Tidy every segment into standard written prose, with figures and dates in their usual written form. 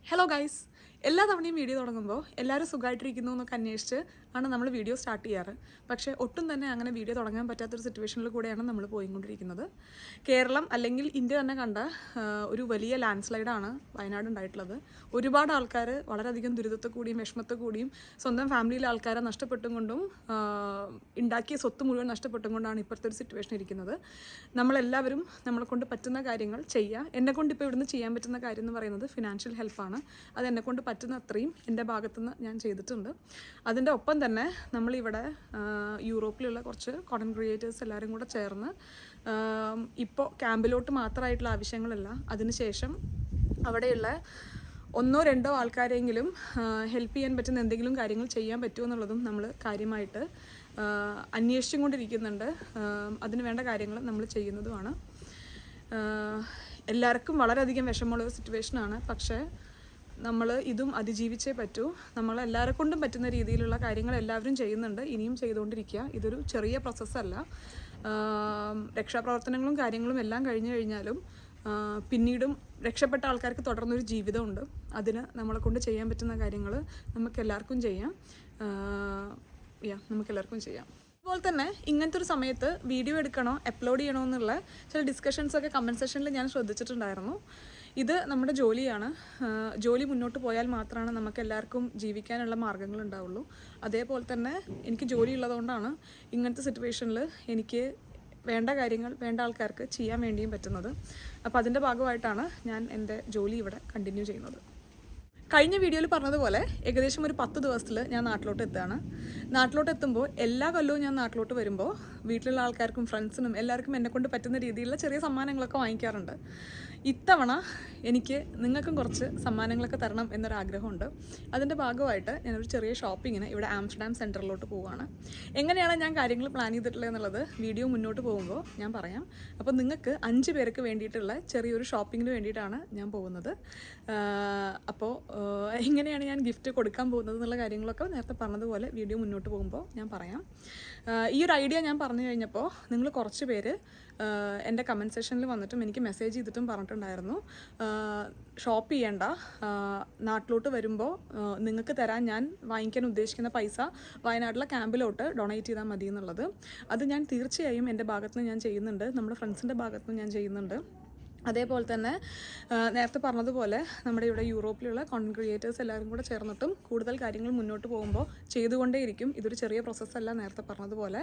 Hello guys! എല്ലാ തവണയും video തുടങ്ങുമ്പോൾ എല്ലാവരും സുഖമായിട്ടിരിക്കുന്നു എന്നൊക്കെ അന്വേഷിച്ച് ആണ് നമ്മൾ വീഡിയോ സ്റ്റാർട്ട് ചെയ്യാറ്. പക്ഷേ ഒട്ടും തന്നെ അങ്ങനെ വീഡിയോ തുടങ്ങാൻ പറ്റാത്തൊരു സിറ്റുവേഷനിൽ കൂടെയാണ് നമ്മൾ പോയിക്കൊണ്ടിരിക്കുന്നത്. കേരളം അല്ലെങ്കിൽ ഇന്ത്യ തന്നെ കണ്ട ഒരു വലിയ ലാൻഡ് സ്ലൈഡാണ് വയനാട് ഉണ്ടായിട്ടുള്ളത്. ഒരുപാട് ആൾക്കാർ വളരെയധികം ദുരിതത്തെ കൂടിയും വിഷമത്തെ കൂടിയും സ്വന്തം ഫാമിലിയിലെ ആൾക്കാരെ നഷ്ടപ്പെട്ടും കൊണ്ടും ഉണ്ടാക്കിയ സ്വത്ത് മുഴുവൻ നഷ്ടപ്പെട്ടും കൊണ്ടാണ് ഇപ്പോഴത്തെ ഒരു സിറ്റുവേഷൻ ഇരിക്കുന്നത്. നമ്മളെല്ലാവരും നമ്മളെ കൊണ്ട് പറ്റുന്ന കാര്യങ്ങൾ ചെയ്യുക. എന്നെക്കൊണ്ട് ഇപ്പോൾ ഇവിടുന്ന് ചെയ്യാൻ പറ്റുന്ന കാര്യം എന്ന് പറയുന്നത് ഫിനാൻഷ്യൽ ഹെൽപ്പാണ്. അത് എന്നെക്കൊണ്ട് പറ്റുന്ന അത്രയും എൻ്റെ ഭാഗത്തുനിന്ന് ഞാൻ ചെയ്തിട്ടുണ്ട്. അതിൻ്റെ ഒപ്പം തന്നെ നമ്മളിവിടെ യൂറോപ്പിലുള്ള കുറച്ച് കോണ്ടന്റ് ക്രിയേറ്റേഴ്സ് എല്ലാവരും കൂടെ ചേർന്ന് ഇപ്പോൾ ക്യാമ്പിലോട്ട് മാത്രമായിട്ടുള്ള ആവശ്യങ്ങളല്ല, അതിനുശേഷം അവിടെയുള്ള ഒന്നോ രണ്ടോ ആൾക്കാരെങ്കിലും ഹെൽപ്പ് ചെയ്യാൻ പറ്റുന്ന എന്തെങ്കിലും കാര്യങ്ങൾ ചെയ്യാൻ പറ്റുമോ എന്നുള്ളതും നമ്മൾ കാര്യമായിട്ട് അന്വേഷിച്ചും കൊണ്ടിരിക്കുന്നുണ്ട്. അതിന് വേണ്ട കാര്യങ്ങൾ നമ്മൾ ചെയ്യുന്നതുമാണ്. എല്ലാവർക്കും വളരെയധികം വിഷമമുള്ളൊരു സിറ്റുവേഷനാണ്. പക്ഷേ നമ്മൾ ഇതും അതിജീവിച്ചേ പറ്റൂ. നമ്മളെല്ലാവരെ കൊണ്ടും പറ്റുന്ന രീതിയിലുള്ള കാര്യങ്ങൾ എല്ലാവരും ചെയ്യുന്നുണ്ട്, ഇനിയും ചെയ്തുകൊണ്ടിരിക്കുക. ഇതൊരു ചെറിയ പ്രോസസ്സല്ല. രക്ഷാപ്രവർത്തനങ്ങളും കാര്യങ്ങളും എല്ലാം കഴിഞ്ഞു കഴിഞ്ഞാലും പിന്നീടും രക്ഷപ്പെട്ട ആൾക്കാർക്ക് തുടർന്നൊരു ജീവിതമുണ്ട്. അതിന് നമ്മളെ കൊണ്ട് ചെയ്യാൻ പറ്റുന്ന കാര്യങ്ങൾ നമുക്കെല്ലാവർക്കും ചെയ്യാം. നമുക്കെല്ലാവർക്കും ചെയ്യാം. അതുപോലെ തന്നെ ഇങ്ങനത്തെ ഒരു സമയത്ത് വീഡിയോ എടുക്കണോ അപ്ലോഡ് ചെയ്യണോ എന്നുള്ള ചില ഡിസ്കഷൻസൊക്കെ കമൻറ്റ് സെക്ഷനിൽ ഞാൻ ശ്രദ്ധിച്ചിട്ടുണ്ടായിരുന്നു. ഇത് നമ്മുടെ ജോലിയാണ്. ജോലി മുന്നോട്ട് പോയാൽ മാത്രമാണ് നമുക്ക് എല്ലാവർക്കും ജീവിക്കാനുള്ള മാർഗ്ഗങ്ങൾ ഉണ്ടാവുള്ളൂ. അതേപോലെ തന്നെ എനിക്ക് ജോലി ഉള്ളതുകൊണ്ടാണ് ഇങ്ങനത്തെ സിറ്റുവേഷനിൽ എനിക്ക് വേണ്ട കാര്യങ്ങൾ വേണ്ട ആൾക്കാർക്ക് ചെയ്യാൻ വേണ്ടിയും പറ്റുന്നത്. അപ്പോൾ അതിൻ്റെ ഭാഗമായിട്ടാണ് ഞാൻ എൻ്റെ ജോലി ഇവിടെ കണ്ടിന്യൂ ചെയ്യുന്നത്. കഴിഞ്ഞ വീഡിയോയിൽ പറഞ്ഞതുപോലെ ഏകദേശം ഒരു 10 ദിവസത്തിൽ ഞാൻ നാട്ടിലോട്ട് എത്തുകയാണ്. നാട്ടിലോട്ട് എത്തുമ്പോൾ എല്ലാ കൊല്ലവും ഞാൻ നാട്ടിലോട്ട് വരുമ്പോൾ വീട്ടിലുള്ള ആൾക്കാർക്കും ഫ്രണ്ട്സിനും എല്ലാവർക്കും എന്നെക്കൊണ്ട് പറ്റുന്ന രീതിയിലുള്ള ചെറിയ സമ്മാനങ്ങളൊക്കെ വാങ്ങിക്കാറുണ്ട്. ഇത്തവണ എനിക്ക് നിങ്ങൾക്കും കുറച്ച് സമ്മാനങ്ങളൊക്കെ തരണം എന്നൊരാഗ്രഹമുണ്ട്. അതിൻ്റെ ഭാഗമായിട്ട് ഞാനൊരു ചെറിയ ഷോപ്പിങ്ങിന് ഇവിടെ ആംസ്റ്റർഡാം സെൻറ്ററിലോട്ട് പോവുകയാണ്. എങ്ങനെയാണ് ഞാൻ കാര്യങ്ങൾ പ്ലാൻ ചെയ്തിട്ടുള്ളത് എന്നുള്ളത് വീഡിയോ മുന്നോട്ട് പോകുമ്പോൾ ഞാൻ പറയാം. അപ്പോൾ നിങ്ങൾക്ക് 5 പേർക്ക് വേണ്ടിയിട്ടുള്ള ചെറിയൊരു ഷോപ്പിങ്ങിന് വേണ്ടിയിട്ടാണ് ഞാൻ പോകുന്നത്. അപ്പോൾ എങ്ങനെയാണ് ഞാൻ ഗിഫ്റ്റ് കൊടുക്കാൻ പോകുന്നത് എന്നുള്ള കാര്യങ്ങളൊക്കെ നേരത്തെ പറഞ്ഞതുപോലെ വീഡിയോ മുന്നോട്ട് പോകുമ്പോൾ ഞാൻ പറയാം. ഈ ഒരു ഐഡിയ ഞാൻ പറഞ്ഞു കഴിഞ്ഞപ്പോൾ നിങ്ങൾ കുറച്ച് പേര് എൻ്റെ കമൻറ്റ് സെക്ഷനിൽ വന്നിട്ടും എനിക്ക് മെസ്സേജ് ചെയ്തിട്ടും പറഞ്ഞിട്ടുണ്ടായിരുന്നു, ഷോപ്പ് ചെയ്യേണ്ട, നാട്ടിലോട്ട് വരുമ്പോൾ നിങ്ങൾക്ക് തരാൻ ഞാൻ വാങ്ങിക്കാൻ ഉദ്ദേശിക്കുന്ന പൈസ വയനാട്ടിലെ ക്യാമ്പിലോട്ട് ഡൊണേറ്റ് ചെയ്താൽ മതി എന്നുള്ളത്. അത് ഞാൻ തീർച്ചയായും എൻ്റെ ഭാഗത്തുനിന്ന് ഞാൻ ചെയ്യുന്നുണ്ട്, നമ്മുടെ ഫ്രണ്ട്സിൻ്റെ ഭാഗത്തുനിന്ന് ഞാൻ ചെയ്യുന്നുണ്ട്. അതേപോലെ തന്നെ നേരത്തെ പറഞ്ഞതുപോലെ നമ്മുടെ ഇവിടെ യൂറോപ്പിലുള്ള കോണ്ടന്റ് ക്രിയേറ്റേഴ്സ് എല്ലാവരും കൂടെ ചേർന്നിട്ടും കൂടുതൽ കാര്യങ്ങൾ മുന്നോട്ട് പോകുമ്പോൾ ചെയ്തുകൊണ്ടേയിരിക്കും. ഇതൊരു ചെറിയ പ്രോസസ്സല്ല നേരത്തെ പറഞ്ഞതുപോലെ.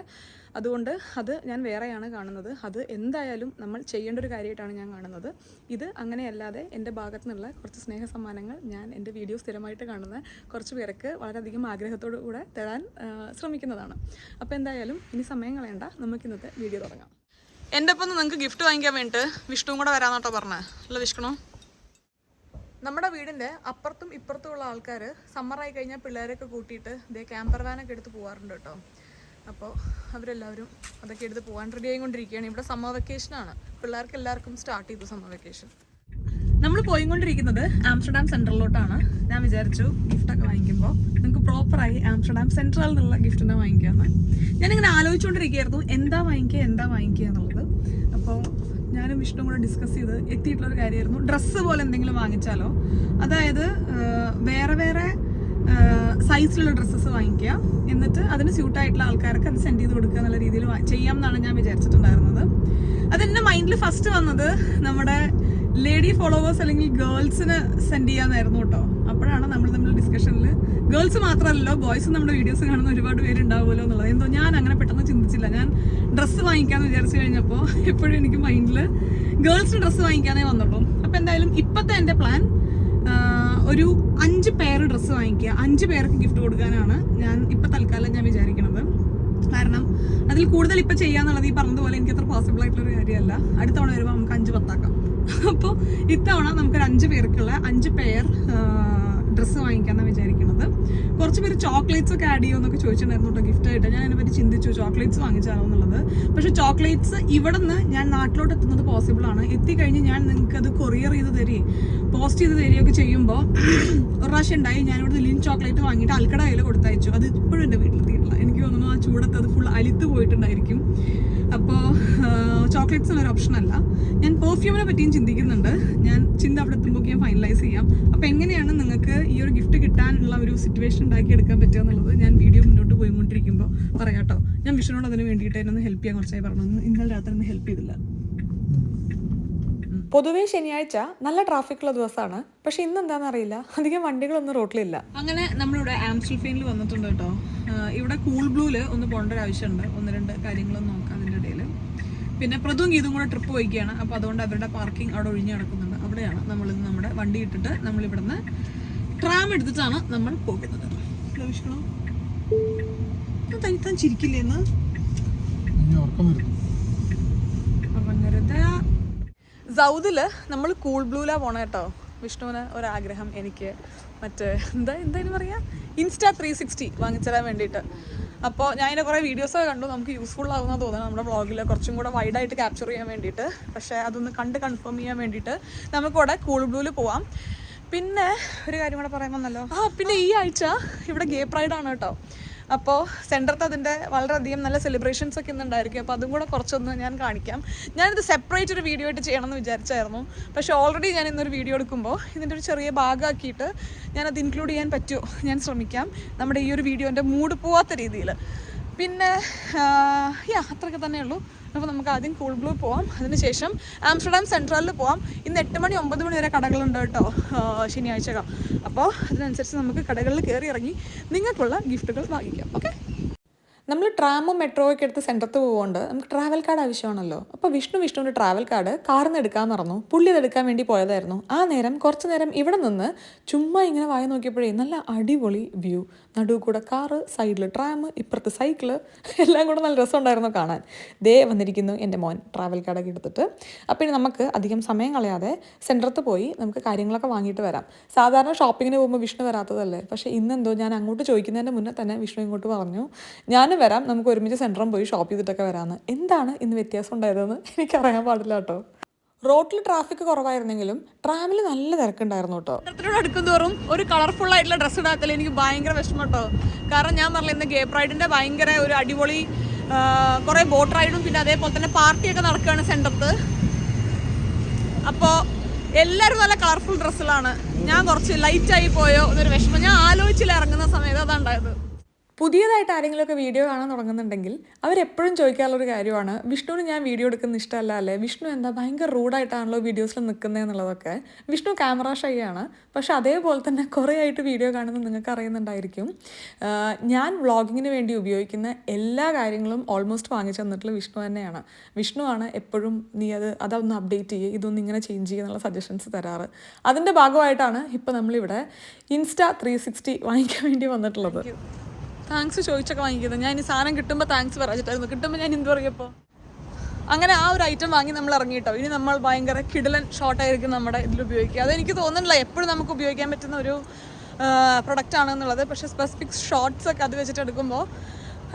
അതുകൊണ്ട് അത് ഞാൻ വേറെയാണ് കാണുന്നത്. അത് എന്തായാലും നമ്മൾ ചെയ്യേണ്ട ഒരു കാര്യമായിട്ടാണ് ഞാൻ കാണുന്നത്. ഇത് അങ്ങനെയല്ലാതെ എൻ്റെ ഭാഗത്തു നിന്നുള്ള കുറച്ച് സ്നേഹ സമ്മാനങ്ങൾ ഞാൻ എൻ്റെ വീഡിയോ സ്ഥിരമായിട്ട് കാണുന്ന കുറച്ച് പേർക്ക് വളരെയധികം ആഗ്രഹത്തോടു കൂടെ തരാൻ ശ്രമിക്കുന്നതാണ്. അപ്പോൾ എന്തായാലും ഇനി സമയം കളയണ്ട, നമുക്കിന്നത്തെ വീഡിയോ തുടങ്ങാം. എൻ്റെ ഒപ്പം നിങ്ങൾക്ക് ഗിഫ്റ്റ് വാങ്ങിക്കാൻ വേണ്ടിയിട്ട് വിഷ്ണുവും കൂടെ വരാമെന്നോട്ടോ പറഞ്ഞത്. അല്ല വിഷ്ണു, നമ്മുടെ വീടിൻ്റെ അപ്പുറത്തും ഇപ്പുറത്തുമുള്ള ആൾക്കാർ സമ്മറായി കഴിഞ്ഞാൽ പിള്ളേരൊക്കെ കൂട്ടിയിട്ട് ഇതേ ക്യാമ്പർ വാനൊക്കെ എടുത്ത് പോകാറുണ്ട് കേട്ടോ. അപ്പോൾ അവരെല്ലാവരും അതൊക്കെ എടുത്ത് പോകാൻ റെഡി ആയിക്കൊണ്ടിരിക്കുകയാണ്. ഇവിടെ സമ്മർ വെക്കേഷനാണ്, പിള്ളേർക്ക് എല്ലാവർക്കും സ്റ്റാർട്ട് ചെയ്തു സമ്മർ വെക്കേഷൻ. നമ്മൾ പോയിക്കൊണ്ടിരിക്കുന്നത് ആംസ്റ്റർഡാം സെൻട്രലിലോട്ടാണ്. ഞാൻ വിചാരിച്ചു ഗിഫ്റ്റൊക്കെ വാങ്ങിക്കുമ്പോൾ നിങ്ങൾക്ക് പ്രോപ്പറായി ആംസ്റ്റർഡാം സെൻട്രൽ എന്നുള്ള ഗിഫ്റ്റിനെ വാങ്ങിക്കാമെന്ന്. ഞാനിങ്ങനെ ആലോചിച്ചുകൊണ്ടിരിക്കുകയായിരുന്നു എന്താ വാങ്ങിക്കുക എന്നുള്ളത്. അപ്പോൾ ഞാനും വിഷ്ണു കൂടെ ഡിസ്കസ് ചെയ്ത് എത്തിയിട്ടുള്ളൊരു കാര്യമായിരുന്നു, ഡ്രസ്സ് പോലെ എന്തെങ്കിലും വാങ്ങിച്ചാലോ, അതായത് വേറെ വേറെ സൈസിലുള്ള ഡ്രസ്സസ് വാങ്ങിക്കുക, എന്നിട്ട് അതിന് സ്യൂട്ടായിട്ടുള്ള ആൾക്കാർക്ക് അത് സെൻഡ് ചെയ്ത് കൊടുക്കുക എന്നുള്ള രീതിയിൽ ചെയ്യാം എന്നാണ് ഞാൻ വിചാരിച്ചിട്ടുണ്ടായിരുന്നത്. അതെൻ്റെ മൈൻഡിൽ ഫസ്റ്റ് വന്നത് നമ്മുടെ ലേഡി ഫോളോവേഴ്സ് അല്ലെങ്കിൽ ഗേൾസിന് സെൻഡ് ചെയ്യാമെന്നായിരുന്നു കേട്ടോ. അപ്പോഴാണ് നമ്മൾ തമ്മിൽ ഡിസ്കഷനിൽ ഗേൾസ് മാത്രമല്ലല്ലോ ബോയ്സും നമ്മുടെ വീഡിയോസ് കാണുന്ന ഒരുപാട് പേരുണ്ടാവുമല്ലോ എന്നുള്ളത്. എന്തോ ഞാൻ അങ്ങനെ പെട്ടെന്ന് ചിന്തിച്ചില്ല. ഞാൻ ഡ്രസ്സ് വാങ്ങിക്കാമെന്ന് വിചാരിച്ചു കഴിഞ്ഞപ്പോൾ എപ്പോഴും എനിക്ക് മൈൻഡിൽ ഗേൾസിന് ഡ്രസ്സ് വാങ്ങിക്കാനേ വന്നുള്ളൂ. അപ്പോൾ എന്തായാലും ഇപ്പോഴത്തെ എൻ്റെ പ്ലാൻ ഒരു 5 പെയർ ഡ്രസ്സ് വാങ്ങിക്കുക, 5 പേർക്ക് ഗിഫ്റ്റ് കൊടുക്കാനാണ് ഞാൻ ഇപ്പോൾ തൽക്കാലം ഞാൻ വിചാരിക്കുന്നത്. കാരണം അതിൽ കൂടുതൽ ഇപ്പം ചെയ്യാന്നുള്ളത് ഈ പറഞ്ഞതുപോലെ എനിക്ക് അത്ര പോസിബിൾ ആയിട്ടുള്ളൊരു കാര്യമല്ല. അടുത്ത തവണ വരുമ്പോൾ നമുക്ക് 5-10 ആക്കാം. അപ്പോൾ ഇത്തവണ നമുക്കൊരു 5 പേർക്കുള്ള 5 പെയർ ഡ്രസ്സ് വാങ്ങിക്കാമെന്നാണ് വിചാരിക്കുന്നത്. കുറച്ച് പേര് ചോക്ലേറ്റ്സ് ഒക്കെ ആഡ് ചെയ്യുമെന്നൊക്കെ ചോദിച്ചിട്ടുണ്ടായിരുന്നു കേട്ടോ ഗിഫ്റ്റായിട്ട്. ഞാൻ അതിനെപ്പറ്റി ചിന്തിച്ചു ചോക്ലേറ്റ്സ് വാങ്ങിച്ചാലോ എന്നുള്ളത്. പക്ഷേ ചോക്ലേറ്റ്സ് ഇവിടെ നിന്ന് ഞാൻ നാട്ടിലോട്ട് എത്തുന്നത് പോസിബിൾ ആണ്. എത്തിക്കഴിഞ്ഞ് ഞാൻ നിങ്ങൾക്ക് അത് കൊറിയർ ചെയ്ത് തരികയും പോസ്റ്റ് ചെയ്ത് തരികയൊക്കെ ചെയ്യുമ്പോൾ ഒരു പ്രാവശ്യം ഉണ്ടായി, ഞാനിവിടെ ലിൻ ചോക്ലേറ്റ് വാങ്ങിയിട്ട് ആൾക്കട കയ്യിൽ കൊടുത്തയച്ചു. അത് ഇപ്പോഴും എൻ്റെ വീട്ടിലെത്തിയിട്ടില്ല. എനിക്ക് തോന്നുന്നു ആ ചൂടത്ത് അത് ഫുൾ അലിത്ത് പോയിട്ടുണ്ടായിരിക്കും. അപ്പോൾ ചോക്ലേറ്റ്സ് ഒരു ഓപ്ഷൻ അല്ല. ഞാൻ പെർഫ്യൂമിനെ പറ്റിയും ചിന്തിക്കുന്നുണ്ട്. ഞാൻ ചിന്ത അവിടെ എത്തുമ്പോൾ ഞാൻ ഫൈനലൈസ് ചെയ്യാം. അപ്പോൾ എങ്ങനെയാണ് ഒരു ഗിഫ്റ്റ് കിട്ടാനുള്ള ഒരു സിറ്റുവേഷൻ ഉണ്ടാക്കിയെടുക്കാൻ പറ്റുക എന്നുള്ളത് ഞാൻ വീഡിയോ മുന്നോട്ട് പോയിക്കൊണ്ടിരിക്കുമ്പോൾ പറയാം കേട്ടോ. ഞാൻ വിഷ്ണുവിനോട് അതിന് വേണ്ടിയിട്ട് എന്നൊന്ന് ഹെൽപ്പ് ചെയ്യാൻ കുറച്ചായി പറഞ്ഞു. ഇന്നലെ രാത്രി ഒന്ന് ഹെൽപ്പ് ചെയ്തില്ല. പൊതുവേ ശനിയാഴ്ച നല്ല ട്രാഫിക്കുള്ള ദിവസമാണ്. പക്ഷെ ഇന്ന് എന്താണെന്ന് അറിയില്ല, അധികം വണ്ടികളൊന്നും റോട്ടിലില്ല. അങ്ങനെ നമ്മളിവിടെ ആംസ്റ്റൽഫെയിനിൽ വന്നിട്ടുണ്ട് കേട്ടോ. ഇവിടെ കൂൾ ബ്ലൂവിൽ ഒന്ന് പോകേണ്ട ഒരു ആവശ്യമുണ്ട്. 1-2 കാര്യങ്ങളൊന്നും നോക്കാം അതിൻ്റെ ഇടയിൽ. പിന്നെ പ്രതും ഗീതും കൂടെ ട്രിപ്പ് പോയിക്കുകയാണ്. അപ്പോൾ അതുകൊണ്ട് അവരുടെ പാർക്കിംഗ് അവിടെ ഒഴിഞ്ഞ് കിടക്കുന്നുണ്ട്. അവിടെയാണ് നമ്മളിന്ന് നമ്മുടെ വണ്ടി ഇട്ടിട്ട് നമ്മളിവിടുന്ന് ട്രാം എടുത്തിട്ടാണ് നമ്മൾ പോകുന്നത്. വിഷ്ണു താൻ ചിരിക്കില്ലേന്ന് സൗദില് നമ്മൾ കൂൾ ബ്ലൂലാ പോണ കേട്ടോ. വിഷ്ണുവിന് ഒരാഗ്രഹം, എനിക്ക് മറ്റേ എന്തായാലും പറയാ ഇൻസ്റ്റാ 360 വാങ്ങിച്ചിടാൻ വേണ്ടിയിട്ട്. അപ്പോൾ ഞാൻ അതിൻ്റെ കുറേ വീഡിയോസൊക്കെ കണ്ടു. നമുക്ക് യൂസ്ഫുൾ ആകുന്ന തോന്നുന്നു നമ്മുടെ വ്ളോഗിൽ കുറച്ചും കൂടെ വൈഡായിട്ട് ക്യാപ്ചർ ചെയ്യാൻ വേണ്ടിയിട്ട്. പക്ഷേ അതൊന്ന് കൺഫേം ചെയ്യാൻ വേണ്ടിയിട്ട് നമുക്കിവിടെ കൂൾ ബ്ലൂവിൽ പോവാം. പിന്നെ ഒരു കാര്യം കൂടെ പറയാൻ വന്നല്ലോ. പിന്നെ ഈ ആഴ്ച ഇവിടെ ഗേ പ്രൈഡാണ് കേട്ടോ. അപ്പോൾ സെൻറ്ററത്ത് അതിൻ്റെ വളരെയധികം നല്ല സെലിബ്രേഷൻസ് ഒക്കെ ഇന്നുണ്ടായിരിക്കും. അപ്പോൾ അതും കൂടെ കുറച്ചൊന്ന് ഞാൻ കാണിക്കാം. ഞാനിത് സെപ്പറേറ്റ് ഒരു വീഡിയോ ആയിട്ട് ചെയ്യണമെന്ന് വിചാരിച്ചായിരുന്നു. പക്ഷേ ഓൾറെഡി ഞാൻ ഇന്നൊരു വീഡിയോ എടുക്കുമ്പോൾ ഇതിൻ്റെ ഒരു ചെറിയ ഭാഗമാക്കിയിട്ട് ഞാനത് ഇൻക്ലൂഡ് ചെയ്യാൻ പറ്റുമോ ഞാൻ ശ്രമിക്കാം, നമ്മുടെ ഈ ഒരു വീഡിയോൻ്റെ മൂഡ് പോവാത്ത രീതിയിൽ. പിന്നെ അത്രയൊക്കെ തന്നെ ഉള്ളൂ. അപ്പോൾ നമുക്ക് ആദ്യം കൂൾ ബ്ലൂ പോവാം, അതിനുശേഷം ആംസ്റ്റർഡാം സെൻട്രലിൽ പോവാം. ഇന്ന് 8 മണി 9 മണി വരെ കടകളുണ്ട് കേട്ടോ ശനിയാഴ്ച. അപ്പോൾ അതിനനുസരിച്ച് നമുക്ക് കടകളിൽ കയറി ഇറങ്ങി നിങ്ങൾക്കുള്ള ഗിഫ്റ്റുകൾ വാങ്ങിക്കാം. ഓക്കെ, നമ്മൾ ട്രാമും മെട്രോ ഒക്കെ എടുത്ത് സെൻറ്ററത്ത് പോകുകൊണ്ട് നമുക്ക് ട്രാവൽ കാർഡ് ആവശ്യമാണല്ലോ. അപ്പോൾ വിഷ്ണുവിൻ്റെ ട്രാവൽ കാർഡ് കാറിൽ നിന്ന് എടുക്കാൻ മറന്നു. പുള്ളി അതെടുക്കാൻ വേണ്ടി പോയതായിരുന്നു. ആ നേരം കുറച്ച് നേരം ഇവിടെ നിന്ന് ചുമ്മാ ഇങ്ങനെ വായി നോക്കിയപ്പോഴേ നല്ല അടിപൊളി വ്യൂ. നടുവ് കൂടെ കാറ്, സൈഡിൽ ട്രാം, ഇപ്പുറത്ത് സൈക്കിള്, എല്ലാം കൂടെ നല്ല രസമുണ്ടായിരുന്നു കാണാൻ. ദേ വന്നിരിക്കുന്നു എൻ്റെ മോൻ ട്രാവൽ കാർഡൊക്കെ എടുത്തിട്ട്. അപ്പോൾ ഇനി നമുക്ക് അധികം സമയം കളയാതെ സെൻറ്ററത്ത് പോയി നമുക്ക് കാര്യങ്ങളൊക്കെ വാങ്ങിയിട്ട് വരാം. സാധാരണ ഷോപ്പിങ്ങിന് പോകുമ്പോൾ വിഷ്ണു വരാത്തതല്ലേ. പക്ഷേ ഇന്നെന്തോ ഞാൻ അങ്ങോട്ട് ചോദിക്കുന്നതിൻ്റെ മുന്നേ തന്നെ വിഷ്ണു ഇങ്ങോട്ട് പറഞ്ഞു ഞാനും വരാം, നമുക്ക് ഒരുമിച്ച് സെൻറ്ററും പോയി ഷോപ്പ് ചെയ്തിട്ടൊക്കെ വരാമെന്ന്. എന്താണ് ഇന്ന് വ്യത്യാസം ഉണ്ടായതെന്ന് എനിക്കറിയാൻ പാടില്ല കേട്ടോ. റോഡിൽ ട്രാഫിക് കുറവായിരുന്നെങ്കിലും ട്രാമിൽ നല്ല തിരക്കുണ്ടായിരുന്നു കേട്ടോ. അടുത്തോട് അടുക്കും തോറും ഒരു കളർഫുൾ ആയിട്ടുള്ള ഡ്രസ്സ് ഇടാത്തല്ലേ എനിക്ക് ഭയങ്കര വിഷമം കേട്ടോ. കാരണം ഞാൻ പറഞ്ഞില്ല ഇന്ന് ഗേ പ്രൈഡിൻ്റെ ഭയങ്കര ഒരു അടിപൊളി കുറേ ബോട്ട് റൈഡും പിന്നെ അതേപോലെ തന്നെ പാർട്ടിയൊക്കെ നടക്കുകയാണ് സെൻറ്ററത്ത്. അപ്പോൾ എല്ലാവരും നല്ല കളർഫുൾ ഡ്രസ്സിലാണ്. ഞാൻ കുറച്ച് ലൈറ്റായി പോയോ എന്നൊരു വിഷമം. ഞാൻ ആലോചിച്ചില്ല ഇറങ്ങുന്ന സമയത്ത് അതുണ്ടായത്. പുതിയതായിട്ട് ആരെങ്കിലുമൊക്കെ വീഡിയോ കാണാൻ തുടങ്ങുന്നുണ്ടെങ്കിൽ അവരെപ്പോഴും ചോദിക്കാറുള്ളൊരു കാര്യമാണ്, വിഷ്ണുവിന് ഞാൻ വീഡിയോ എടുക്കുന്ന ഇഷ്ടമല്ല അല്ലേ, വിഷ്ണു എന്താ ഭയങ്കര റൂഡായിട്ടാണല്ലോ വീഡിയോസിൽ നിൽക്കുന്നത് എന്നുള്ളതൊക്കെ. വിഷ്ണു ക്യാമറ ഷൈ ആണ്. പക്ഷെ അതേപോലെ തന്നെ കുറേ ആയിട്ട് വീഡിയോ കാണുന്നത് നിങ്ങൾക്ക് അറിയുന്നുണ്ടായിരിക്കും. ഞാൻ വ്ളോഗിങ്ങിന് വേണ്ടി ഉപയോഗിക്കുന്ന എല്ലാ കാര്യങ്ങളും ഓൾമോസ്റ്റ് വാങ്ങിച്ചു തന്നിട്ടുള്ള വിഷ്ണു തന്നെയാണ്. വിഷ്ണുവാണ് എപ്പോഴും നീ അതൊന്ന് അപ്ഡേറ്റ് ചെയ്യുക, ഇതൊന്നും ഇങ്ങനെ ചേഞ്ച് ചെയ്യുക എന്നുള്ള സജഷൻസ് തരാറ്. അതിൻ്റെ ഭാഗമായിട്ടാണ് ഇപ്പോൾ നമ്മളിവിടെ ഇൻസ്റ്റാ 360 വാങ്ങിക്കാൻ വേണ്ടി വന്നിട്ടുള്ളത്. താങ്ക്സ് ചോദിച്ചൊക്കെ വാങ്ങിക്കുന്നത്. ഞാൻ ഈ സാധനം കിട്ടുമ്പോൾ താങ്ക്സ് പറഞ്ഞിട്ടായിരുന്നു. കിട്ടുമ്പോൾ ഞാൻ എന്ത് പറയപ്പോൾ അങ്ങനെ ആ ഒരു ഐറ്റം വാങ്ങി നമ്മൾ ഇറങ്ങിയിട്ടോ. ഇനി നമ്മൾ ഭയങ്കര കിടിലൻ ഷോർട്ടായിരിക്കും നമ്മുടെ ഇതിൽ ഉപയോഗിക്കുക. അതെനിക്ക് തോന്നുന്നില്ല എപ്പോഴും നമുക്ക് ഉപയോഗിക്കാൻ പറ്റുന്ന ഒരു പ്രൊഡക്റ്റ് ആണെന്നുള്ളത്. പക്ഷേ സ്പെസിഫിക് ഷോർട്ട്സ് ഒക്കെ അത് വെച്ചിട്ട് എടുക്കുമ്പോൾ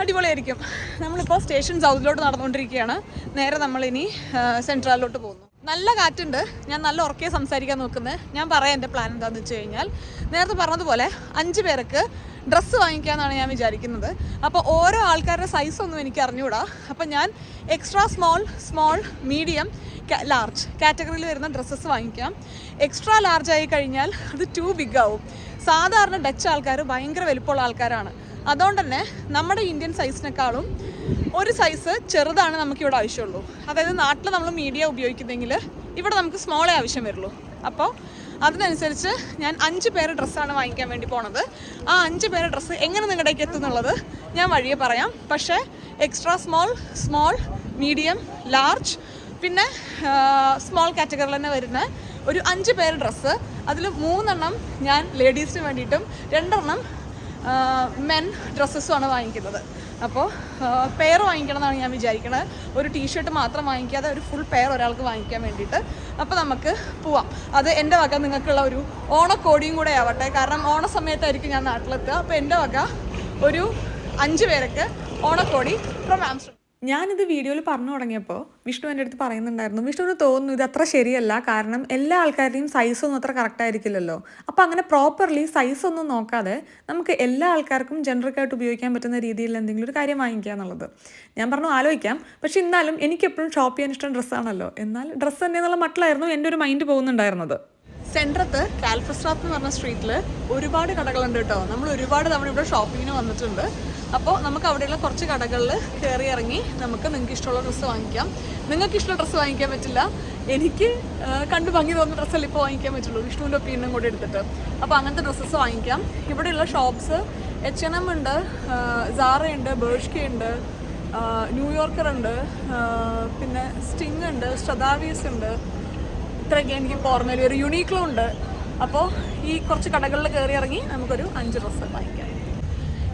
അടിപൊളിയായിരിക്കും. നമ്മളിപ്പോൾ സ്റ്റേഷൻ സൗത്തിലോട്ട് നടന്നുകൊണ്ടിരിക്കുകയാണ്. നേരെ നമ്മളിനി സെൻട്രലിലോട്ട് പോകുന്നു. നല്ല കാറ്റുണ്ട്. ഞാൻ നല്ല ഉറക്കെ സംസാരിക്കാൻ നോക്കുന്നത്. ഞാൻ പറയാം എൻ്റെ പ്ലാൻ എന്താണെന്ന് വെച്ച് കഴിഞ്ഞാൽ, നേരത്തെ പറഞ്ഞതുപോലെ 5 പേർക്ക് ഡ്രസ്സ് വാങ്ങിക്കാമെന്നാണ് ഞാൻ വിചാരിക്കുന്നത്. അപ്പോൾ ഓരോ ആൾക്കാരുടെ സൈസൊന്നും എനിക്ക് അറിഞ്ഞുകൂടാ. അപ്പം ഞാൻ എക്സ്ട്രാ സ്മോൾ മീഡിയം ലാർജ് കാറ്റഗറിയിൽ വരുന്ന ഡ്രസ്സസ് വാങ്ങിക്കാം. എക്സ്ട്രാ ലാർജ് ആയി കഴിഞ്ഞാൽ അത് ടു ബിഗ് ആവും. സാധാരണ ഡച്ച് ആൾക്കാർ ഭയങ്കര വലുപ്പമുള്ള ആൾക്കാരാണ്. അതുകൊണ്ട് തന്നെ നമ്മുടെ ഇന്ത്യൻ സൈസിനേക്കാളും ഒരു സൈസ് ചെറുതാണ് നമുക്കിവിടെ ആവശ്യമുള്ളൂ. അതായത് നാട്ടിൽ നമ്മൾ മീഡിയം ഉപയോഗിക്കുന്നെങ്കിൽ ഇവിടെ നമുക്ക് സ്മോളേ ആവശ്യം വരുള്ളൂ. അപ്പോൾ അതിനനുസരിച്ച് ഞാൻ 5 പേര് ഡ്രസ്സാണ് വാങ്ങിക്കാൻ വേണ്ടി പോണത്. ആ 5 പേര് ഡ്രസ്സ് എങ്ങനെ നിങ്ങളുടേക്ക് എത്തുന്നുള്ളത് ഞാൻ വഴിയെ പറയാം. പക്ഷേ എക്സ്ട്രാ സ്മോൾ മീഡിയം ലാർജ് പിന്നെ സ്മോൾ കാറ്റഗറിയിൽ തന്നെ വരുന്ന ഒരു 5 പേര് ഡ്രസ്സ്, അതിൽ 3 എണ്ണം ഞാൻ ലേഡീസിന് വേണ്ടിയിട്ടും 2 എണ്ണം മെൻ ഡ്രസ്സസുമാണ് വാങ്ങിക്കുന്നത്. അപ്പോൾ പെയർ വാങ്ങിക്കണം എന്നാണ് ഞാൻ വിചാരിക്കുന്നത്. ഒരു ടീഷർട്ട് മാത്രം വാങ്ങിക്കാതെ ഒരു ഫുൾ പെയർ ഒരാൾക്ക് വാങ്ങിക്കാൻ വേണ്ടിയിട്ട്. അപ്പോൾ നമുക്ക് പോവാം. അത് എൻ്റെ വക നിങ്ങൾക്കുള്ള ഒരു ഓണക്കോടിയും കൂടെ ആവട്ടെ. കാരണം ഓണ സമയത്തായിരിക്കും ഞാൻ നാട്ടിലെത്തുക. അപ്പോൾ എൻ്റെ വക ഒരു 5 പേർക്ക് ഓണക്കോടി ഫ്രം ആംസ്റ്റർഡാം. ഞാനിത് വീഡിയോയിൽ പറഞ്ഞു തുടങ്ങിയപ്പോൾ വിഷ്ണു എൻ്റെ അടുത്ത് പറയുന്നുണ്ടായിരുന്നു, വിഷ്ണുവിന് തോന്നുന്നു ഇത് അത്ര ശരിയല്ല, കാരണം എല്ലാ ആൾക്കാരുടെയും സൈസൊന്നും അത്ര കറക്റ്റ് ആയിരിക്കില്ലല്ലോ. അപ്പോൾ അങ്ങനെ പ്രോപ്പർലി സൈസൊന്നും നോക്കാതെ നമുക്ക് എല്ലാ ആൾക്കാർക്കും ജനറിക്കായിട്ട് ഉപയോഗിക്കാൻ പറ്റുന്ന രീതിയിൽ എന്തെങ്കിലും ഒരു കാര്യം വാങ്ങിക്കുക എന്നുള്ളത്. ഞാൻ പറഞ്ഞു ആലോചിക്കാം. പക്ഷെ എന്നാലും എനിക്കെപ്പോഴും ഷോപ്പ് ചെയ്യാൻ ഇഷ്ടം ഡ്രസ്സാണല്ലോ. എന്നാൽ ഡ്രസ്സ് തന്നെ എന്നുള്ള മട്ടിലായിരുന്നു എൻ്റെ ഒരു മൈൻഡ് പോകുന്നുണ്ടായിരുന്നത്. സെൻട്രത്ത് കാൽഫസ്ട്രാത്ത് എന്ന് പറഞ്ഞ സ്ട്രീറ്റിൽ ഒരുപാട് കടകളുണ്ട് കേട്ടോ. നമ്മൾ ഒരുപാട് തവണ ഇവിടെ ഷോപ്പിങ്ങിന് വന്നിട്ടുണ്ട്. അപ്പോൾ നമുക്ക് അവിടെയുള്ള കുറച്ച് കടകളിൽ കയറി ഇറങ്ങി നിങ്ങൾക്ക് ഇഷ്ടമുള്ള ഡ്രസ്സ് വാങ്ങിക്കാം. നിങ്ങൾക്ക് ഇഷ്ടമുള്ള ഡ്രസ്സ് വാങ്ങിക്കാൻ പറ്റില്ല, എനിക്ക് കണ്ടു ഭംഗി തോന്നുന്ന ഡ്രസ്സല്ല ഇപ്പോൾ വാങ്ങിക്കാൻ പറ്റുള്ളൂ, വിഷ്ണുവിൻ്റെ ഒപ്പീനിയനും കൂടെ എടുത്തിട്ട്. അപ്പോൾ അങ്ങനത്തെ ഡ്രസ്സസ് വാങ്ങിക്കാം. ഇവിടെയുള്ള ഷോപ്സ് H&M ഉണ്ട്, സാറ ഉണ്ട്, ബേർഷ്കെ ഉണ്ട്, ന്യൂയോർക്കർ ഉണ്ട്, പിന്നെ സ്റ്റിങ് ഉണ്ട്, സ്ട്രദാവിയസ് ഉണ്ട്, ഇത്രയൊക്കെ എനിക്ക് ഓർമ്മയിൽ ഒരു യുണീക്ലോ ഉണ്ട്. അപ്പോൾ ഈ കുറച്ച് കടകളിൽ കയറി ഇറങ്ങി നമുക്കൊരു 5 ഡ്രസ്സ് വാങ്ങിക്കാം.